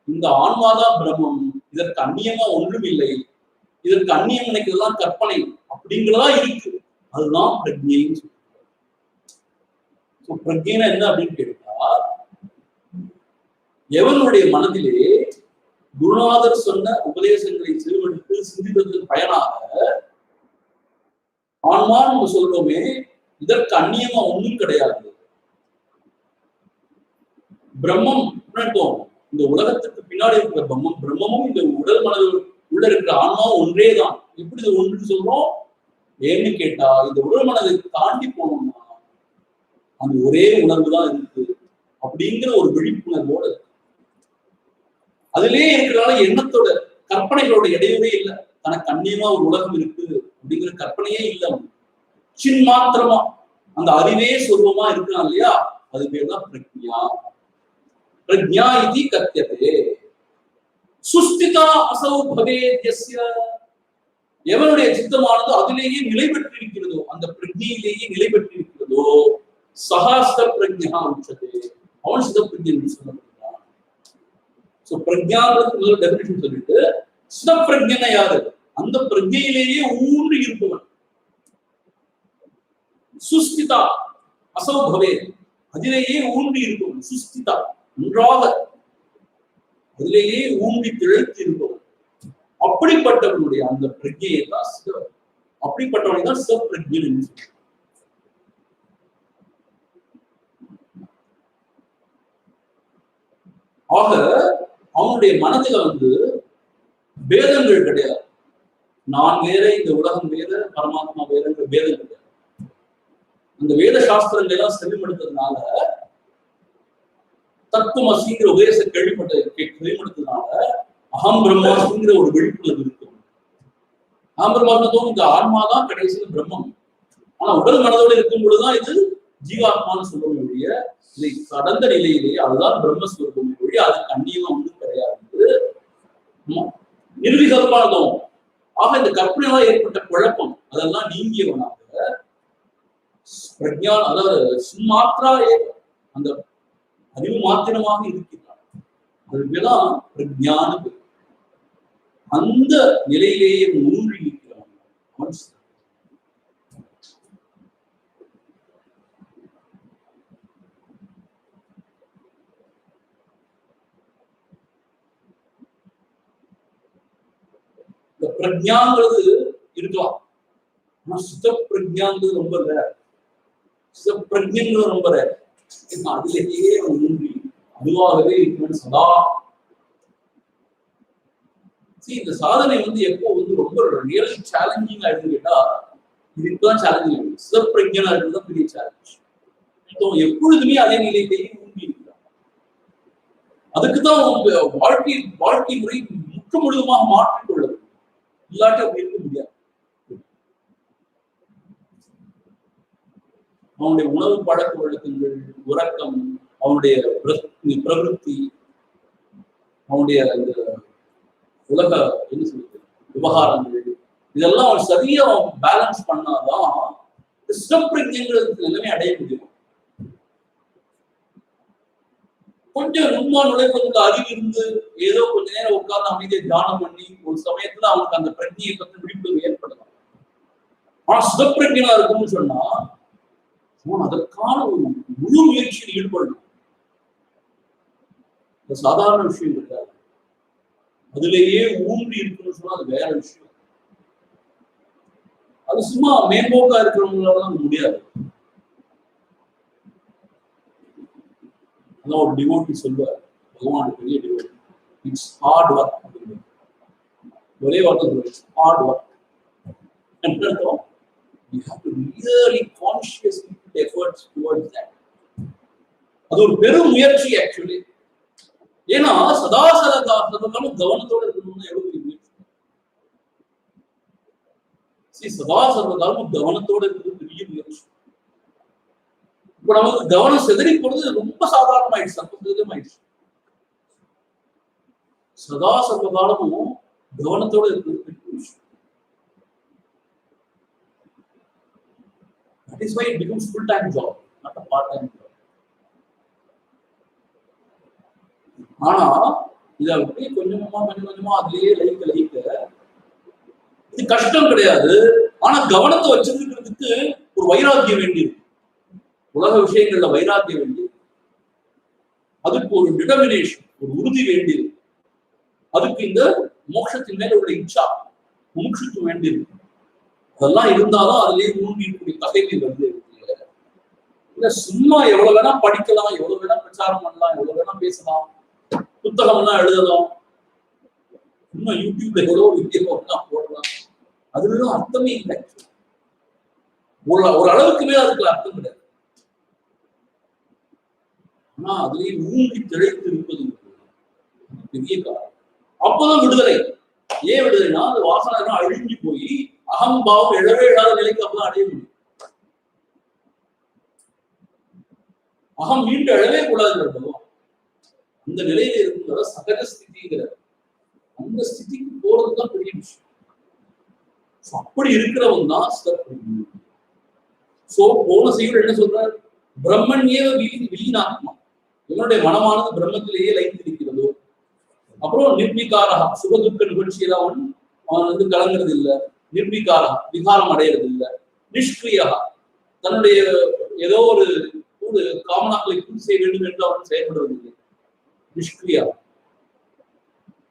இந்த ஆன்மாதான் பிரம்மம், இதற்கு அந்நியமா ஒன்றும் இல்லை, இதற்கு அந்நியம் நினைக்கிறதுலாம் கற்பனை அப்படிங்கிறதா இருக்கு. அதுதான் பிரஜைன்னு சொல்லுவாங்க. பிரஜைனா என்ன அப்படின்னு கேட்டா, எவனுடைய மனதிலே குருநாதர் சொன்ன உபதேசங்களை செவிமடுத்து சிந்தித்ததன் பயனாக ஆன்மா நம்ம சொல்றோமே, இதற்கு அந்நியமா ஒன்றும் கிடையாது. பிரம்மம் இந்த உலகத்துக்கு பின்னாடி இருக்கிற பிரம்மமும் இந்த உடல் மனது உள்ள இருக்கிற ஆன்மாவும் ஒன்றேதான். எப்படி இது ஒன்று சொல்றோம்? ஏன்னு கேட்டா, இந்த உடல் மனதை தாண்டி போனோம்னா அந்த ஒரே உணர்வு தான் இருக்கு அப்படிங்கிற ஒரு விழிப்புணர்வோடு அதிலே இருக்கிறனால எண்ணத்தோட கற்பனைகளோட இடையவே இல்லை. தனக்கு அந்நியமா ஒரு உலகம் இருக்கு அப்படிங்கிற கற்பனையே இல்லை. சின் மாத்திரமா அந்த அறிவே சொர்வமா இருக்கான் இல்லையா, அது பேர் தான் பிரக்ஞா. பிரக்ஞா இது கத்தியதே. சுஸ்திதா அசௌ பவேத்யஸ்ய. எவனுடைய சித்தமானது அதிலேயே நிலை பெற்றிருக்கிறதோ, அந்த பிரக்ஞையிலேயே நிலை பெற்றிருக்கிறதோ, சகாஸ்த பிரக்ஞா உச்சதே, அவன் சித பிரக்ஞை சொல்லப்படுகிறான். சோ பிரக்ஞாங்கிறது முதல் டெபினிஷன் சொல்லிட்டு, சித பிரக்ஞனை யாரு? அந்த பிரக்ஞையிலேயே ஊன்றி இருப்பவன். சுஸ்திதா அசௌ பவேத், அதிலேயே ஊன்றி இருப்பவன். சுஸ்திதா நன்றாக அதிலேயே ஊன்றி திளைத்து இருப்பவன். அப்படிப்பட்டவனுடைய அந்த பிரஜையை தான் அப்படிப்பட்டவனை தான் சிவப்பிரஜன் என்று சொல்றாங்க. ஆக அவனுடைய மனதுல பேதங்கள் கிடையாது. நான் வேற, இந்த உலகம் வேற, பரமாத்மா வேறங்கிற பேதம் கிடையாது. அந்த வேத சாஸ்திரங்கள் எல்லாம் செவிமடுத்ததுனால, தத்துவமசிங்கிற உபதேச செவிமடுத்ததுனால அகம் பிரம்மாஸ்மிங்கிற ஒரு விழிப்புணர்வு இருக்கு. அகம் பிரம்மாஸ்மத்துவம் இந்த ஆன்மாதான் கடைசியில் பிரம்மம். ஆனா உடல் மனதோடு இருக்கும் பொழுதுதான் இது ஜீவாத்மான்னு சொல்லும் ஒழிய, இதை கடந்த நிலையிலேயே அதுதான் பிரம்மஸ்வரூபம் ஒழிய அதுக்கு அந்நியமா ஒன்றும் கிடையாது. நிர்விகல்பானதும். ஆக இந்த கற்பனையால் ஏற்பட்ட குழப்பம் அதெல்லாம் நீங்கியவனாக பிரஜான், அதாவது சும்மாத்திராவே அந்த அறிவு மாத்திரமாக இருக்கிறான். அதுதான் பிரஜான. அந்த நிலையிலேயே மூழ்கி இருக்கிறான். இந்த பிரஜாங்கிறது இருக்கலாம், ஆனா சுத்த பிரஜாங்கிறது ரொம்ப ரேர். சுத்த பிரஜங்கிறது ரொம்ப ரேர். அதிலேயே மூழ்கி அதுவாகவே இருக்கணும் சதா. இந்த சாதனை எப்போ ரொம்ப ரியலி சேலஞ்சிங் ஆயிடுன்னு கேட்டா, இதுக்குதான் சேலஞ்சிங் ஆயிடுது. சிவப்பிரஜனா இருக்குதான் பெரிய சேலஞ்ச். எப்பொழுதுமே அதே நிலையிலேயே ஊங்கி இருக்கிறார். அதுக்குதான் வாழ்க்கை முறை முற்று முழுதுமாக மாற்றிக்கொள்ளது. இல்லாட்டி அப்படி இருக்க முடியாது. அவனுடைய உணவு பழக்க வழக்கங்கள், உறக்கம், அவனுடைய பிரவருத்தி, அவனுடைய உலக என்ன சொல்றது விவகாரங்கள், இதெல்லாம் அவன் சரியா பேலன்ஸ் பண்ணாதான் சிவப்பிரஜங்கிறது எல்லாமே அடைய முடியும். கொஞ்சம் ரொம்ப நுழைவதற்கு அறிவு இருந்து ஏதோ கொஞ்ச நேரம் உட்கார்ந்து அமைதியை தியானம் பண்ணி ஒரு சமயத்துல அவனுக்கு அந்த பிரஜையை பற்றி விழிப்புணர்வு ஏற்படலாம். ஆனா சிவப்பிரஜனா இருக்கும்னு சொன்னா அதற்கான ஒரு முழு முயற்சியில் ஈடுபடணும். சாதாரண விஷயம் இருக்காது. அதுலேயே ஊன்றி இருக்குன்னு சொன்னா அது வேற விஷயம். அது சும்மா மேம்போக்கா இருக்கிறவங்களால முடியாது. அதான் ஒரு டிவோட்டி சொல்லுவார், பகவான் பெரிய டிவோட்டி, இட்ஸ் ஹார்ட் ஒர்க் அப்படின்னு. ஒரே வார்த்தை it's hard work. You have to really consciously put efforts towards that. அது ஒரு பெரும் முயற்சி ஆக்சுவலி. ஏன்னா சதாசரகாலம் கவனத்தோட இருக்கணும்னா எவ்வளவு முயற்சி. சதா சர்வகாலமும் கவனத்தோட இருக்கிறது பெரிய முயற்சி. இப்ப நமக்கு கவனம் செதறி போறது ரொம்ப சாதாரணமாயிடுச்சு, சம்பந்தமாயிடுச்சு. சதா சர்வகாலமும் கவனத்தோட இருக்கிறது பெரிய விஷயம். That is why it becomes full-time job, not a part-time job. ஆனா இத அப்படியே கொஞ்சமா அதுலயே லைக்க இது கஷ்டம் கிடையாது. ஆனா கவனத்தை வச்சிருக்கிறதுக்கு ஒரு வைராக்கியம் வேண்டியிருக்கு. உலக விஷயங்கள்ல வைராக்கியம் வேண்டியது, அதுக்கு ஒரு டிட்டர்மினேஷன், ஒரு உறுதி வேண்டியது, அதுக்கு இந்த மோட்சத்தின் மேல உள்ள இச்சா முமுட்சுத்துவம் வேண்டியிருக்கு. அதெல்லாம் இருந்தாலும் அதுலயே மூழ்கி இருக்கக்கூடிய தகைமை வந்து இல்ல. சும்மா எவ்வளவு வேணா படிக்கலாம், எவ்வளவு வேணா பிரச்சாரம் பண்ணலாம், எவ்வளவு வேணா பேசலாம், புத்தகம் எல்லாம் எழுதலாம், இன்னும் யூடியூப்ல எவ்வளோ வீடியோ எல்லாம் போடலாம், அதுல அர்த்தமே இல்லை. ஒரு அளவுக்கு மேல அதுக்கு அர்த்தம் கிடையாது. ஆனா அதுலயே மூழ்கி திளைத்து இருப்பது பெரிய காரணம். அப்பதான் விடுதலை. ஏன் விடுதலைன்னா அந்த வாசனை அழிஞ்சு போய் அகம்பாவம் எழவே இல்லாத நிலைக்கு அப்பதான் அடைய முடியும். அகம் மீண்டு எழவே கூடாது. அந்த நிலையில இருக்கிற சகஜ ஸ்திதிங்கிற அந்த ஸ்திதிக்கு போறதுதான் பெரிய விஷயம். அப்படி இருக்கிறவன் தான் சிவப்பிரஜை. சோ போன செய்யுள் என்ன சொல்றார்? பிரம்மண்யேவ விலீனாத்மா, இவனுடைய மனமானது பிரம்மத்திலேயே லைத்திருக்கிறதோ. அப்புறம் நிர்விகாரா, சுகதுக்க நிகழ்ச்சியில அவன் வந்து கலங்குறது இல்லை. நிர்விகாரா, விகாரம் அடையிறது இல்லை. நிஷ்கிரியா, தன்னுடைய ஏதோ ஒரு காமனாக்களை பூர்த்தி செய்ய வேண்டும் என்று அவன் செயல்படுறது இல்லை. நிஷ்கிரியா.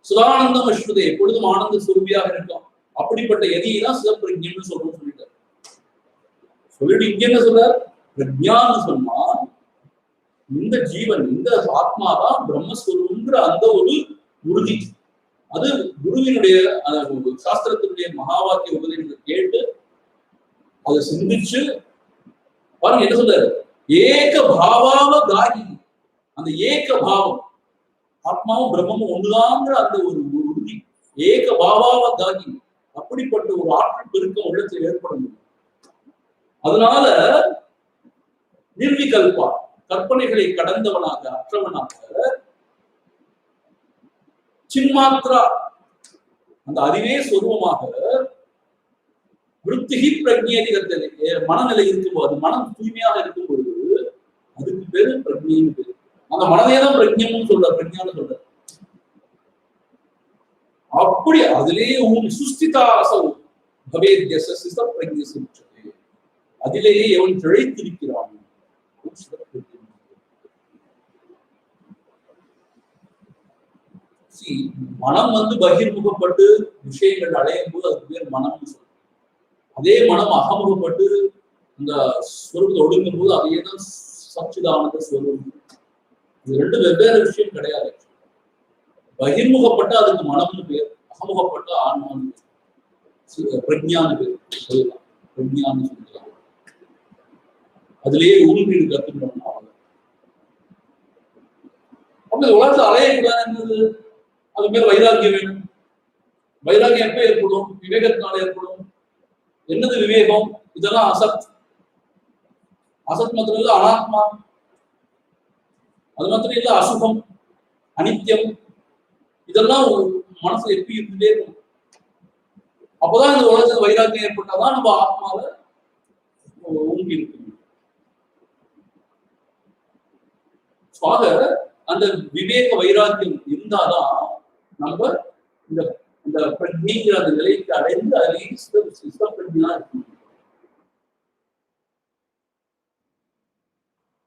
சுதானந்தம் அஸ்ருதே, எப்பொழுதும் ஆனந்த சுரூபியாக இருக்கும். அப்படிப்பட்ட எதியை தான் சிவப்பிரஜ்ஞன்னு சொல்றோம்னு சொல்லிட்டார். சொல்லிட்டு இங்க என்ன சொல்றார்? பிரஜான்னு சொன்னா இந்த ஜீவன், இந்த ஆத்மாதான் பிரம்மஸ்வரூபம்ன்ற அந்த ஒரு உறுதி. அது குருவினுடைய சாஸ்திரத்தினுடைய மகாவாக்கிய உபதேசத்தை கேட்டு அதை சிந்திச்சு பாருங்க என்ன சொல்றாரு? ஏக பாவாவ காயி, அந்த ஏக பாவம், ஆத்மாவும் பிரம்மமும் ஒண்ணுதாங்கிற அந்த ஒரு உறுதி, ஏக பாவாவ காயி, அப்படிப்பட்ட ஒரு ஆற்றல் பெருக்கம் உள்ளத்தில் ஏற்பட முடியும். அதனால நிர்விகல்பா, கற்பனைகளை கடந்தவனாக, அற்றவனாக, சின்மாத்ரா, அந்த அறிவே சொருவமாக, விருத்திகி பிரஜ்ஞேதிகத்தை, மனநிலை இருக்கும்போது, மனம் தூய்மையாக இருக்கும் பொழுது அதுக்கு பேரு பிரஜ்ஞைன்னு பேரு. அந்த மனதே தான் பிரஜ்ஞம்னு சொல்ற, பிரஜ்ஞான்னு சொல்ற. அப்படி அதிலேயே சுஸ்திதாசௌ பவேத்யஸ சித பிரஜ்ஞஸ உச்சதே, அதிலேயே எவன் திளைத்திருக்கிறான். மனம் வந்து பகிர்முகப்பட்டு விஷயங்கள் அடையும் போது அதுக்கு பேர் மனம்னு சொல்றோம். அதே மனம் அகமுகப்பட்டு இந்த ஸ்வரூபத்தை ஒடுங்கும் போது அதையே தான் சச்சிதானந்த ஸ்வரூபம். இது ரெண்டு வெவ்வேறு விஷயம் கிடையாது. பகிர்முகப்பட்ட அதுக்கு மனம்னு பேர், அகமுகப்பட்ட ஆன்மான்னு பேர், பிரஜ்ஞான்னு பேர் சொல்லலாம். பிரஜ்ஞான்னு சொல்லலாம். அதுலயே ஊன்றீடு கத்துக்கணும்னா அப்ப உலகத்தை அலையக்கூடாது என்னது? அது மேல வைராக்கியம் வேணும். வைராக்கியம் எப்ப ஏற்படும்? விவேகத்தினால ஏற்படும். என்னது விவேகம்? இதெல்லாம் அசத். அசத் மாத்திரம் இல்ல, அனாத்மா. அது மாத்திரம் இல்ல, அசுகம், அனித்தியம். இதெல்லாம் மனசுல எப்படி இருந்துட்டே இருக்கும். அப்பதான் இந்த உலகத்துல வைராக்கியம் ஏற்பட்டாதான் நம்ம ஆத்மாவை ஊங்கி இருக்கு. ஆக அந்த விவேக வைராக்கியம் இருந்தாதான் நம்ம இந்த பிரஜைங்கிற அந்த நிலைக்கு அடைந்து அதிலேயே பிரஜா இருக்கும்.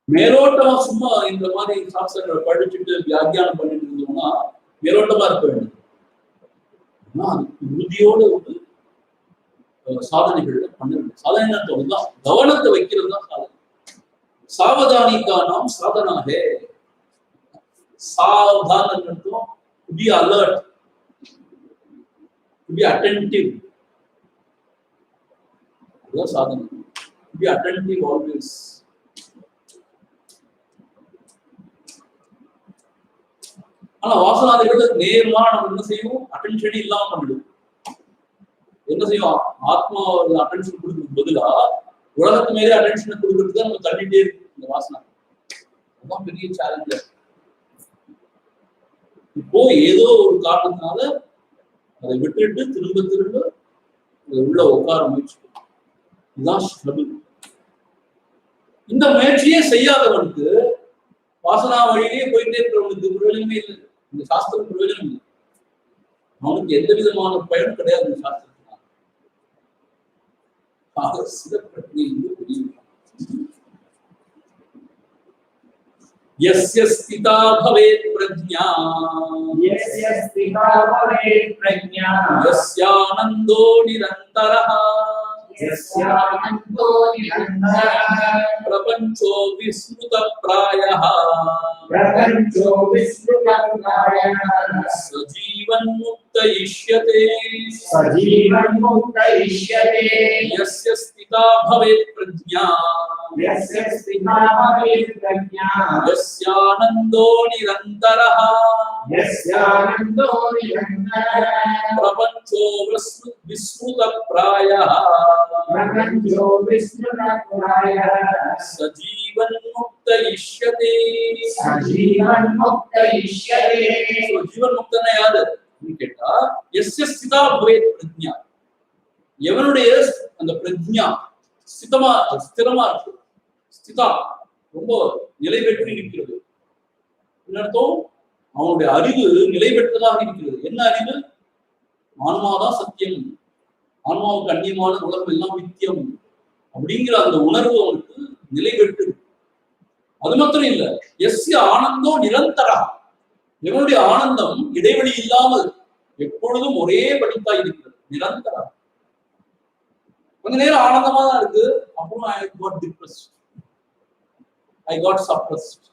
மேலோட்டமா சும்மா இந்த மாதிரி சாஸ்திரங்களை படிச்சுட்டு வியாக்கியானம் பண்ணிட்டு இருந்தோம்னா மேலோட்டமா இருக்க வேண்டும். ஆனா அதுக்கு உறுதியோட வந்து சாதனைகள்ல பண்ண வேண்டும். சாதனை தான் கவனத்தை வைக்கிறது தான் சாதனை. சாவதானிக்கானாம் சாதனாக, சாவதானம் அர்த்தம் to be alert, to be attentive. அதுதான் சாதனை. To be attentive always. ஆனா வாசனாதிகள் நேர்மா நம்ம என்ன செய்யும்? அட்டென்ஷனே இல்லாம பண்ணிடுவோம். என்ன செய்யும்? ஆத்மா அட்டென்ஷன் கொடுக்கறதுக்கு பதிலா உலகத்து மேலே அட்டென்ஷனை கொடுக்கறதுக்கு நம்ம தள்ளிட்டே இருக்கு இந்த வாசனை. அதுதான் பெரிய சேலஞ்ச். இப்போ ஏதோ ஒரு காரணத்தினால அதை விட்டுட்டு திரும்ப திரும்ப உள்ள உட்கார முயற்சி. இதுதான் ஸ்ட்ரகிள். இந்த முயற்சியே செய்யாதவனுக்கு, வாசனா வழியிலேயே போயிட்டே இருக்கிறவனுக்கு பிரயோஜனமே இல்லை. இந்த சாஸ்திரம் பிரயோஜனம் இல்லை. அவனுக்கு எந்த விதமான பயனும் கிடையாது இந்த சாஸ்திரத்தினால. சிதப்பிரஜை என்று புரியும். यस्य स्थिता भवेत् प्रज्ञा यस्यानन्दो निरन्तरः प्रपञ्चो विस्मृतप्रायः सजीवन्मुक्त इष्यते यस्य स्थिता भवेत् प्रज्ञा यस्यानन्दो निरन्तरः प्रपञ्चो विस्मृतप्रायः सजीवन्मुक्त इष्यते. जीवन मुक्तना याद கேட்டா यस्य स्थिता भवेत् प्रज्ञा எவனுடைய அந்த பிரஜ்ஞா ஸ்திரமா இருக்கு. ஸ்திதா ரொம்ப நிலை பெற்று இருக்கிறது. அர்த்தம் அவனுடைய அறிவு நிலை பெற்றதாக இருக்கிறது. என்ன அறிவு? ஆன்மாதான் சத்தியம், ஆன்மாவுக்கு அந்நியமான உலகம் எல்லாம் நித்தியம் அப்படிங்கிற அந்த உணர்வு அவனுக்கு நிலை பெற்று. அது மாத்திரம் இல்ல, எஸ்ய ஆனந்தோ நிரந்தரா, எவனுடைய ஆனந்தம் இடைவெளி இல்லாமல் எப்பொழுதும் ஒரே படித்தான் இருக்கிறது. நிரந்தரா கொஞ்ச நேரம் ஆனந்தமா தான் இருக்கு, அப்புறம் I got depressed, I got suppressed.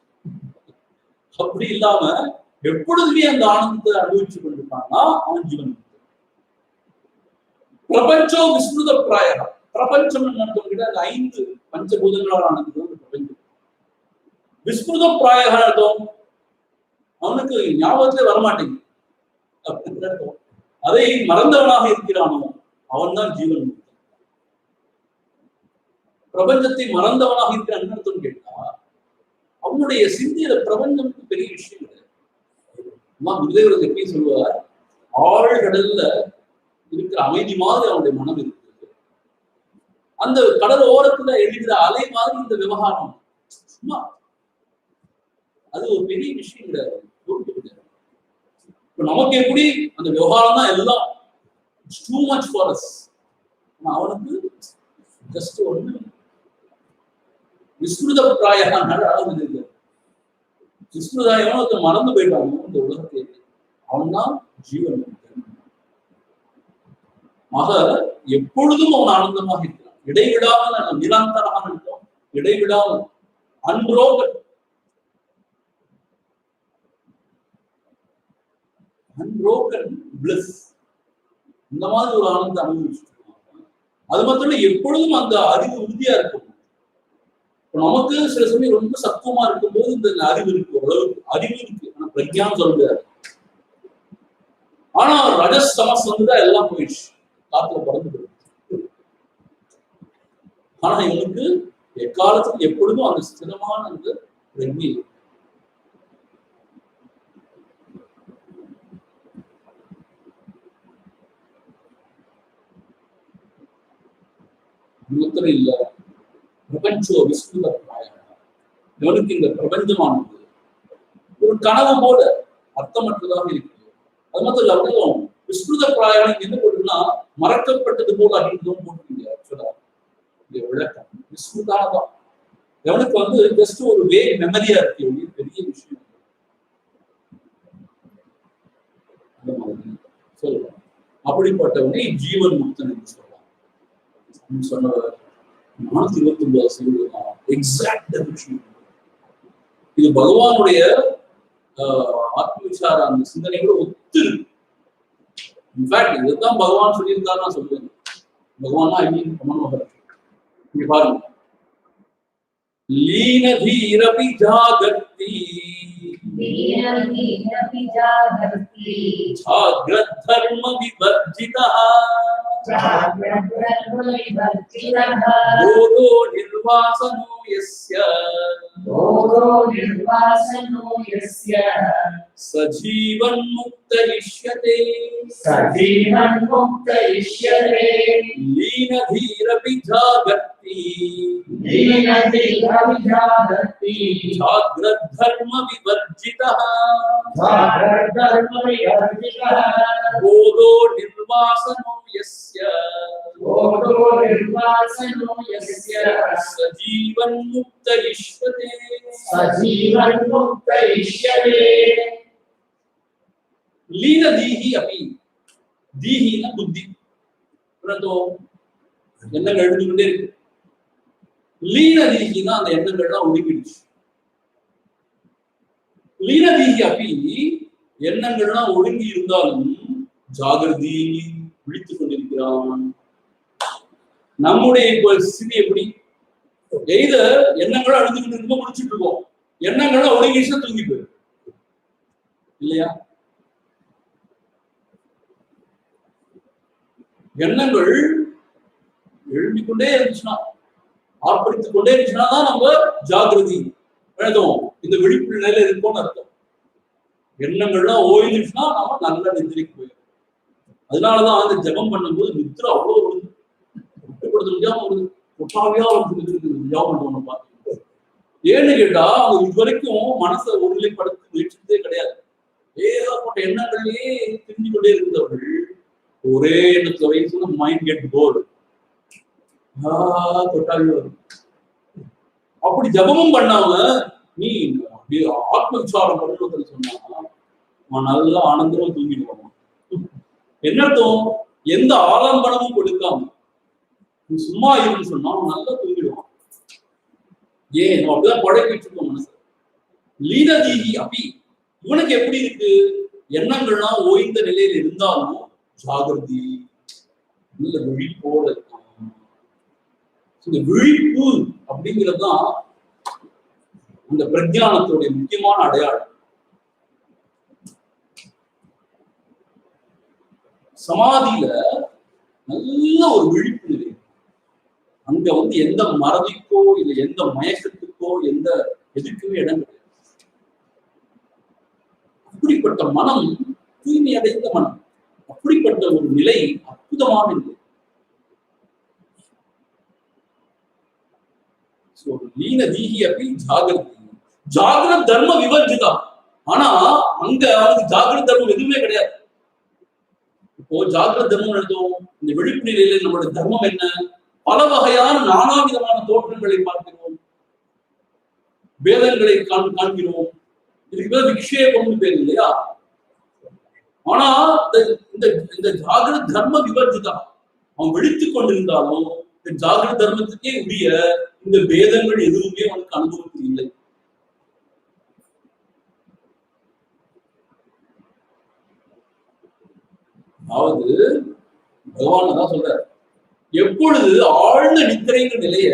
அப்படி இல்லாம எப்பொழுதுமே அந்த ஆனந்தத்தை அனுபவிச்சு கொண்டிருக்கான்னா அவன் ஜீவன். பிரபஞ்சோ விஸ்மிருத பிராயம். பிரபஞ்சம் என்ன? அந்த 5 பஞ்சபூதங்களால் ஆனது பிரபஞ்சம். விஸ்மிருத பிராயம் அர்த்தம் அவனுக்கு ஞாபகத்திலே வரமாட்டேங்குது அப்படின்னு அர்த்தம். அதை மறந்தவனாக இருக்கிறானோ அவன் தான் ஜீவன். பிரபஞ்சத்தை மறந்தவனாக இருக்கிறான் அர்த்தம் கேட்டா அவனுடைய சிந்தியில பிரபஞ்சத்துக்கு பெரிய விஷயம் கிடையாது. குருதேவர் எப்படி சொல்லுவார், ஆழ்கடல்ல இருக்கிற அமைதி மாதிரி அவனுடைய மனம் இருக்கு. அந்த கடல் ஓரத்துல எழுகிற அலை மாதிரி இந்த விவகாரம் சும்மா அது ஒரு பெரிய விஷயம் கிடையாது. இப்ப நமக்கு எப்படி அந்த விவகாரம் தான் எல்லாம் டூ மச் ஃபார் அஸ். அவனுக்கு ஜஸ்ட் ஒண்ணு விஸ்மிருத பிராயம் அளவு. விஸ்மிருதாயம் மறந்து போயிட்டாங்க இந்த உலகத்தை. அவன் தான் ஜீவன். ஆக எப்பொழுதும் அவன் ஆனந்தமாக இருக்கிறான். இடைவிடாமல் நிரந்தரமாக இருக்கும். இடைவிடாமல் அன்ரோக்கன் பிளிஸ். இந்த மாதிரி ஒரு ஆனந்தம் அனுபவிச்சுட்டு இருக்காங்க. அது மட்டும் எப்பொழுதும் அந்த அறிவு உறுதியா இருக்கும். நமக்கு சில சமயம் ரொம்ப சத்துவமா இருக்கும்போது இந்த அறிவு இருக்கு, ஓரளவுக்கு அறிவு இருக்கு, ஆனா பிரக்ஞான்னு சொல்ல முடியாது. ஆனா ரஜஸ் தமஸ் வந்துதான் எல்லாம் போயிடுச்சு, காத்துல பறந்து போயிடுச்சு. ஆனா இவனுக்கு எக்காலத்துக்கு எப்பொழுதும் அந்த ஸ்திரமான அந்த பிரக்ஞை. முத்திரை இல்ல. பிரபஞ்சோ விஸ்மிருத பிராயம். இவனுக்கு இந்த பிரபஞ்சமானது ஒரு கனவு போல அர்த்தமற்றதாக இருக்குது. அது மட்டும் இல்ல, அப்படியே விஸ்மிருத பிராயம் என்ன போட்டுன்னா மறக்கப்பட்டது போல அப்படின்றதும் போட்டுருக்கீங்க. ஆக்சுவலா இந்த விளக்கம் விஸ்மிருதானதான். இவனுக்கு ஜஸ்ட் ஒரு மெமரியா இருக்கு, பெரிய விஷயம். அந்த மாதிரி சொல்லலாம். அப்படிப்பட்டவனை ஜீவன் முக்தன் என்று சொல்லலாம். சொன்னவர் 429 எக்ஸாக்ட் டெபினிஷன். இது பகவானுடைய ஆத்ம விசார அந்த சிந்தனையோட ஒத்து இருக்கு. இன்ஃபேக்ட் இதுதான் பகவான் சொல்லியிருந்தாரு நான் சொல்லுவேன். பகவான் ஐ மீன் மனோகர். இங்க பாருங்க, லீன தீரபி ஜாகர்த்தி ஜாக்ரத் தர்ம விவர்ஜிதः बोधो निर्वासनो यस्य सजीवन्मुक्त इष्यते लीनधीरपि जागर्ति जाग्रद्धर्म विवर्जितः बोधो निर्वासनो यस्य बोधो निर्वासनो यस्य सजीवन मुक्त ईश्वरे सजीवन मुक्त ईश्वरे लीन दीहि अपि दीहि न बुद्धि तो எண்ணங்கள் எழுந்துகிட்டே இருக்கு லீன தீகினா அந்த எண்ணங்கள்லாம் ஒடுங்கிடுச்சு லீன தீகி அப்பி எண்ணங்கள்லாம் ஒடுங்கி இருந்தாலும் ஜாகிரதி விழித்துக் கொண்டிருக்கிறான் நம்முடைய இப்போ ஸ்திதி எப்படி எய்த எண்ணங்களும் அழுந்துகிட்டு இருக்கும் முடிச்சுட்டு இருக்கோம் எண்ணங்கள்லாம் ஒடுங்கிடுச்சுன்னா தூங்கி போயிடும் இல்லையா எண்ணங்கள் எழும்பிக்கொண்டே இருந்துச்சுன்னா ஆர்ப்பரித்துக் கொண்டே இருந்துச்சுன்னா தான் நம்ம ஜாகிரதி எழுதும் இந்த விழிப்பு நிலையில இருக்கோம்னு அர்த்தம் எண்ணங்கள்லாம் ஓய்ந்துச்சுன்னா நம்ம நல்ல நிதிரைக்கு போயிடும் அதனாலதான் அந்த ஜபம் பண்ணும்போது நித்திரை அவ்வளவு வருது ஒட்டுப்படுத்த முடியாம வருது ஒட்டாவியா வந்து ஜபம் பண்ணுவோம் பார்த்து ஏன்னு கேட்டா அவங்க இதுவரைக்கும் மனசை ஒருநிலைப்படுத்த முயற்சித்தே கிடையாது ஏகப்பட்ட எண்ணங்கள்லயே திரிஞ்சு கொண்டே இருந்தவர்கள் ஒரே எண்ணத்துல வயசுல மைண்ட் கெட் போர்டு தொட்டாவியா வரும் அப்படி ஜபமும் பண்ணாம நீ ஆத்ம விசாரம் பண்ணுறது சொன்னா அவன் நல்லா ஆனந்தமா தூங்கிடுவான் என்ன அர்த்தம் எந்த ஆலம்பனமும் கொடுக்காம நீ சும்மா இருந்து சொன்னா அவன் நல்லா தூங்கிடுவான் ஏன் நம்ம அப்படிதான் பழகிட்டு இருக்கோம் மனசு லீனதீகி அப்படி இவனுக்கு எப்படி இருக்கு எண்ணங்கள்லாம் ஓய்ந்த நிலையில இருந்தாலும் ஜாகிரதி நல்ல விழிப்போட இருக்கான் இந்த விழிப்பு அப்படிங்கிறதுதான் அந்த பிரஜானத்துடைய முக்கியமான அடையாளம் சமாதியில நல்ல ஒரு விழிப்பு நிலை அங்க வந்து எந்த மறதிக்கோ இல்லை எந்த மயக்கத்துக்கோ எந்த எதுக்குமே இடம் கிடையாது அப்படிப்பட்ட மனம் தூய்மை அடைந்த மனம் அப்படிப்பட்ட ஒரு நிலை அற்புதமான நிலை லீன தீகி அப்படி ஜாகிரதி ஜாகிரத் தர்ம விவர்ஜிதா ஆனா அங்க அவனுக்கு ஜாகிரத் தர்மம் எதுவுமே கிடையாது இப்போ ஜாகிரத் தர்மம் எழுதும் இந்த விழிப்பு நிலையில நம்மளுடைய தர்மம் என்ன பல வகையான நானாவிதமான தோற்றங்களை பார்க்கிறோம் வேதங்களை காண்கிறோம் இதுக்கு பேர் விக்ஷேபம்னு பேர் இல்லையா ஆனா இந்த ஜாகிரத் தர்ம விவர்ஜிதா அவன் விழித்துக் கொண்டிருந்தாலும் இந்த ஜாகிரத் தர்மத்துக்கே உரிய இந்த வேதங்கள் எதுவுமே அவனுக்கு அனுபவத்தில் இல்லை அதாவது பகவான் தான் சொல்ற எப்பொழுது ஆழ்ந்த நித்திரைங்கிற நிலைய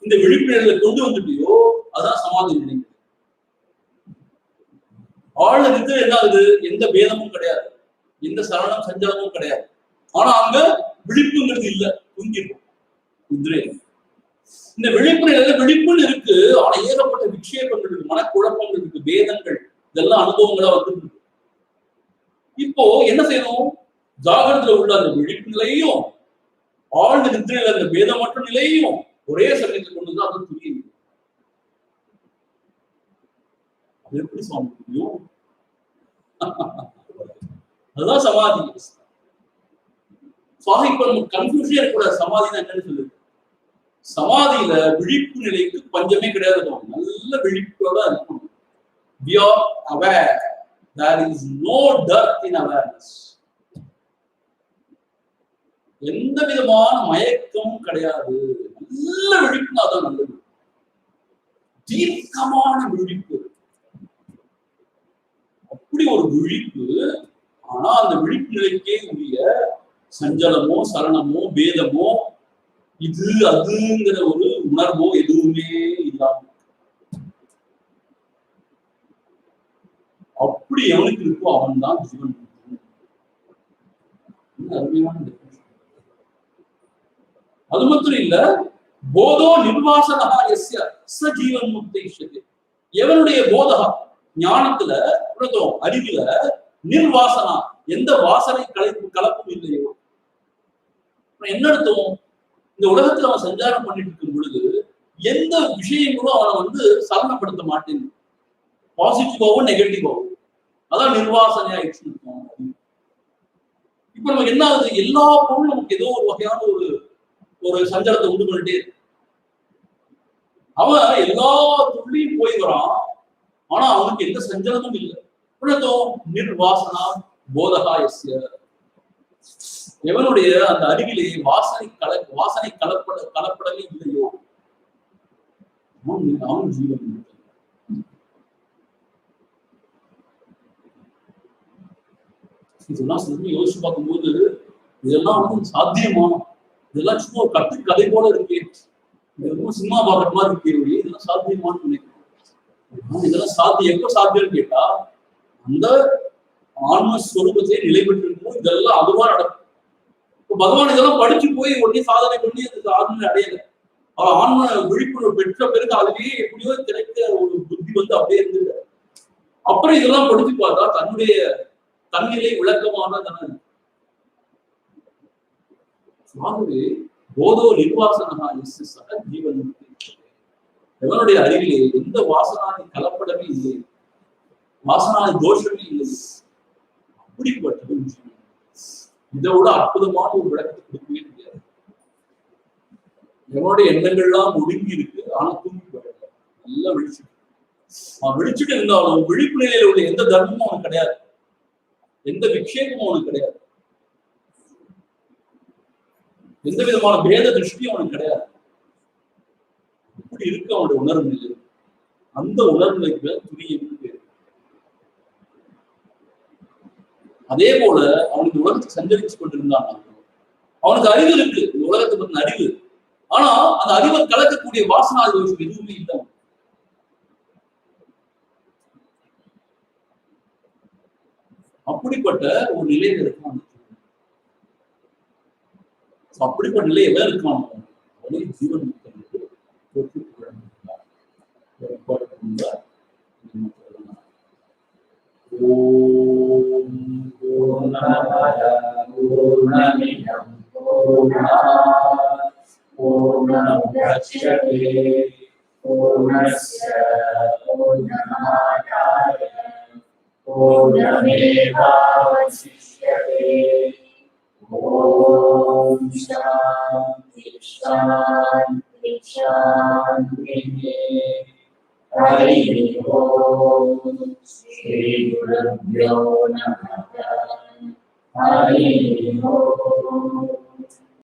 இந்த விழிப்பு நிலையில கொண்டு வந்துட்டியோ அதான் சமாதி நிலை ஆழ்ந்த நித்திரை என்ன ஆகுது எந்த பேதமும் கிடையாது எந்த சரணம் சஞ்சலமும் கிடையாது ஆனா அங்க விழிப்புங்கிறது இல்ல தூங்கிடும் நித்திரை இந்த விழிப்பு நிலையில விழிப்புன்னு இருக்கு ஆனா ஏகப்பட்ட விக்ஷேபங்கள் இருக்கு மனக்குழப்பங்கள் இருக்கு வேதங்கள் இதெல்லாம் அனுபவங்களா வந்து இப்போ என்ன செய்யணும் ஜாகிரத்துல உள்ள அந்த விழிப்பு நிலையும் ஆழ்ந்த நித்திரையில அந்த வேதமற்ற நிலையும் ஒரே சமயத்தில் கொண்டு வந்து அது புரியுது அது எப்படி சுவாமி புரியும் அதுதான் சமாதி சுவாமி இப்ப நமக்கு கன்ஃபியூஷன் இருக்கக்கூடாது சமாதினா என்னன்னு சொல்லுது சமாதியில விழிப்பு நிலைக்கு பஞ்சமே கிடையாது நல்ல விழிப்போட இருக்கணும் we are aware there is no dearth in awareness எந்த விதமான மயக்கமும் கிடையாது நல்ல விழிப்பு அதான் நல்லது தீர்க்கமான விழிப்பு அப்படி ஒரு விழிப்பு ஆனா அந்த விழிப்பு நிலைக்கே உரிய சஞ்சலமோ சரணமோ வேதமோ இது அதுங்கிற ஒரு உணர்வோ எதுவுமே இல்லாம அப்படி எவனுக்கு இருக்கோ அவன் தான் ஜீவன் அருமையான அது மட்டும் இல்ல போதோ நிர்வாசனா எஸ்ய ச ஜீவன் முக்தி எவனுடைய போதகா ஞானத்துல அறிவுல நிர்வாசனா எந்த வாசனை கலப்பும் இல்லையோ என்ன அர்த்தம் இந்த உலகத்துல அவன் சஞ்சாரம் பண்ணிட்டு இருக்கும் பொழுது எந்த விஷயங்களும் அவனை வந்து சலனப்படுத்த மாட்டேங்குது பாசிட்டிவாவும் நெகட்டிவாவும் அதான் நிர்வாசனை ஆயிடுச்சு இப்ப நமக்கு என்ன ஆகுது எல்லா பொருளும் நமக்கு ஏதோ ஒரு வகையான ஒரு ஒரு சஞ்சலத்தை உண்டு பண்ணிட்டே இருக்கு. அவன் எல்லா துள்ளியும் போய் வரான், ஆனா அவனுக்கு எந்த சஞ்சலமும் இல்லை. நிர்வாசனா போதகா எஸ்ய, எவனுடைய அந்த அருகிலே வாசனை கலப்படவே இல்லையோ அவன் ஜீவன். இதெல்லாம் யோசிச்சு பார்க்கும்போது இதெல்லாம் வந்து சாத்தியமா? இதெல்லாம் சும்மா ஒரு கதை போல இருக்கே, சினிமா பாக்குற மாதிரி இருக்கே, இதெல்லாம் சாத்தியமானு நினைக்கிறேன். இதெல்லாம் சாத்தியம் எப்ப சாத்தியம்னு கேட்டா, அந்த ஆன்மஸ்வரூபத்தை நிலை பெற்றிருக்கோம். இதெல்லாம் அதுவா நடக்கும். இப்ப பகவான் இதெல்லாம் படிச்சு போய் உடனே சாதனை பண்ணி அந்த ஆன்மை அடையல. அவர் ஆன்ம விழிப்புணர்வு பெற்ற பிறகு அதுலயே எப்படியோ கிடைக்க ஒரு புத்தி வந்து அப்படியே இருந்தது. அப்புறம் இதெல்லாம் படிச்சு பார்த்தா தன்னுடைய தன்னிலை விளக்கமான தானே. ஆகவே போதோ நிர்வாசனா சக ஜீவன், எவனுடைய அருகிலே எந்த வாசனாதி கலப்படமே இல்லை, வாசனாதி தோஷமே இல்லை, அப்படிப்பட்டது ஜீவன். இதை விட அற்புதமான ஒரு விளக்கத்தை கொடுக்கவே முடியாது. எவனுடைய எண்ணங்கள்லாம் ஒடுங்கி இருக்கு, ஆனா தூங்கி போயிடல, நல்லா விழிச்சுட்டு. அவன் விழிச்சுட்டு இருந்தாலும் விழிப்பு நிலையில உள்ள எந்த தர்மமும் அவனுக்கு கிடையாது, எந்த விக்ஷேபமும் அவனுக்கு கிடையாது, எந்த விதமான பேத திருஷ்டியும் அவனுக்கு கிடையாது. இப்படி இருக்கு அவனுடைய உணர்வு நிலை. அந்த உணர்வு நிலைக்கு துரியம்னு பேரு. அதே போல அவனுக்கு உலகத்தை சஞ்சரிச்சு கொண்டிருந்தான். அவனுக்கு அறிவு இருக்கு, இந்த உலகத்தை பத்தின அறிவு. ஆனா அந்த அறிவை கலக்கக்கூடிய வாசனா தோஷம் எதுவுமே இல்லை. அப்படிப்பட்ட ஒரு நிலையில இருக்கான். அப்படிப்பட்ட நிலை எல்லாம் இருக்கான். அவனே ஜீவன் ஓம் பூர்ணமத பூர்ணமிதம் பூர்ணாத் பூர்ணமுதச்யதே பூர்ணஸ்ய பூர்ணமாதாய பூர்ணமேவாவசிஷ்யதே. ஓம் சாந்தி சாந்தி சாந்தி. ஹரி ஓம். ஸ்ரீ குருப்யோ நமः. ஹரி ஓம்.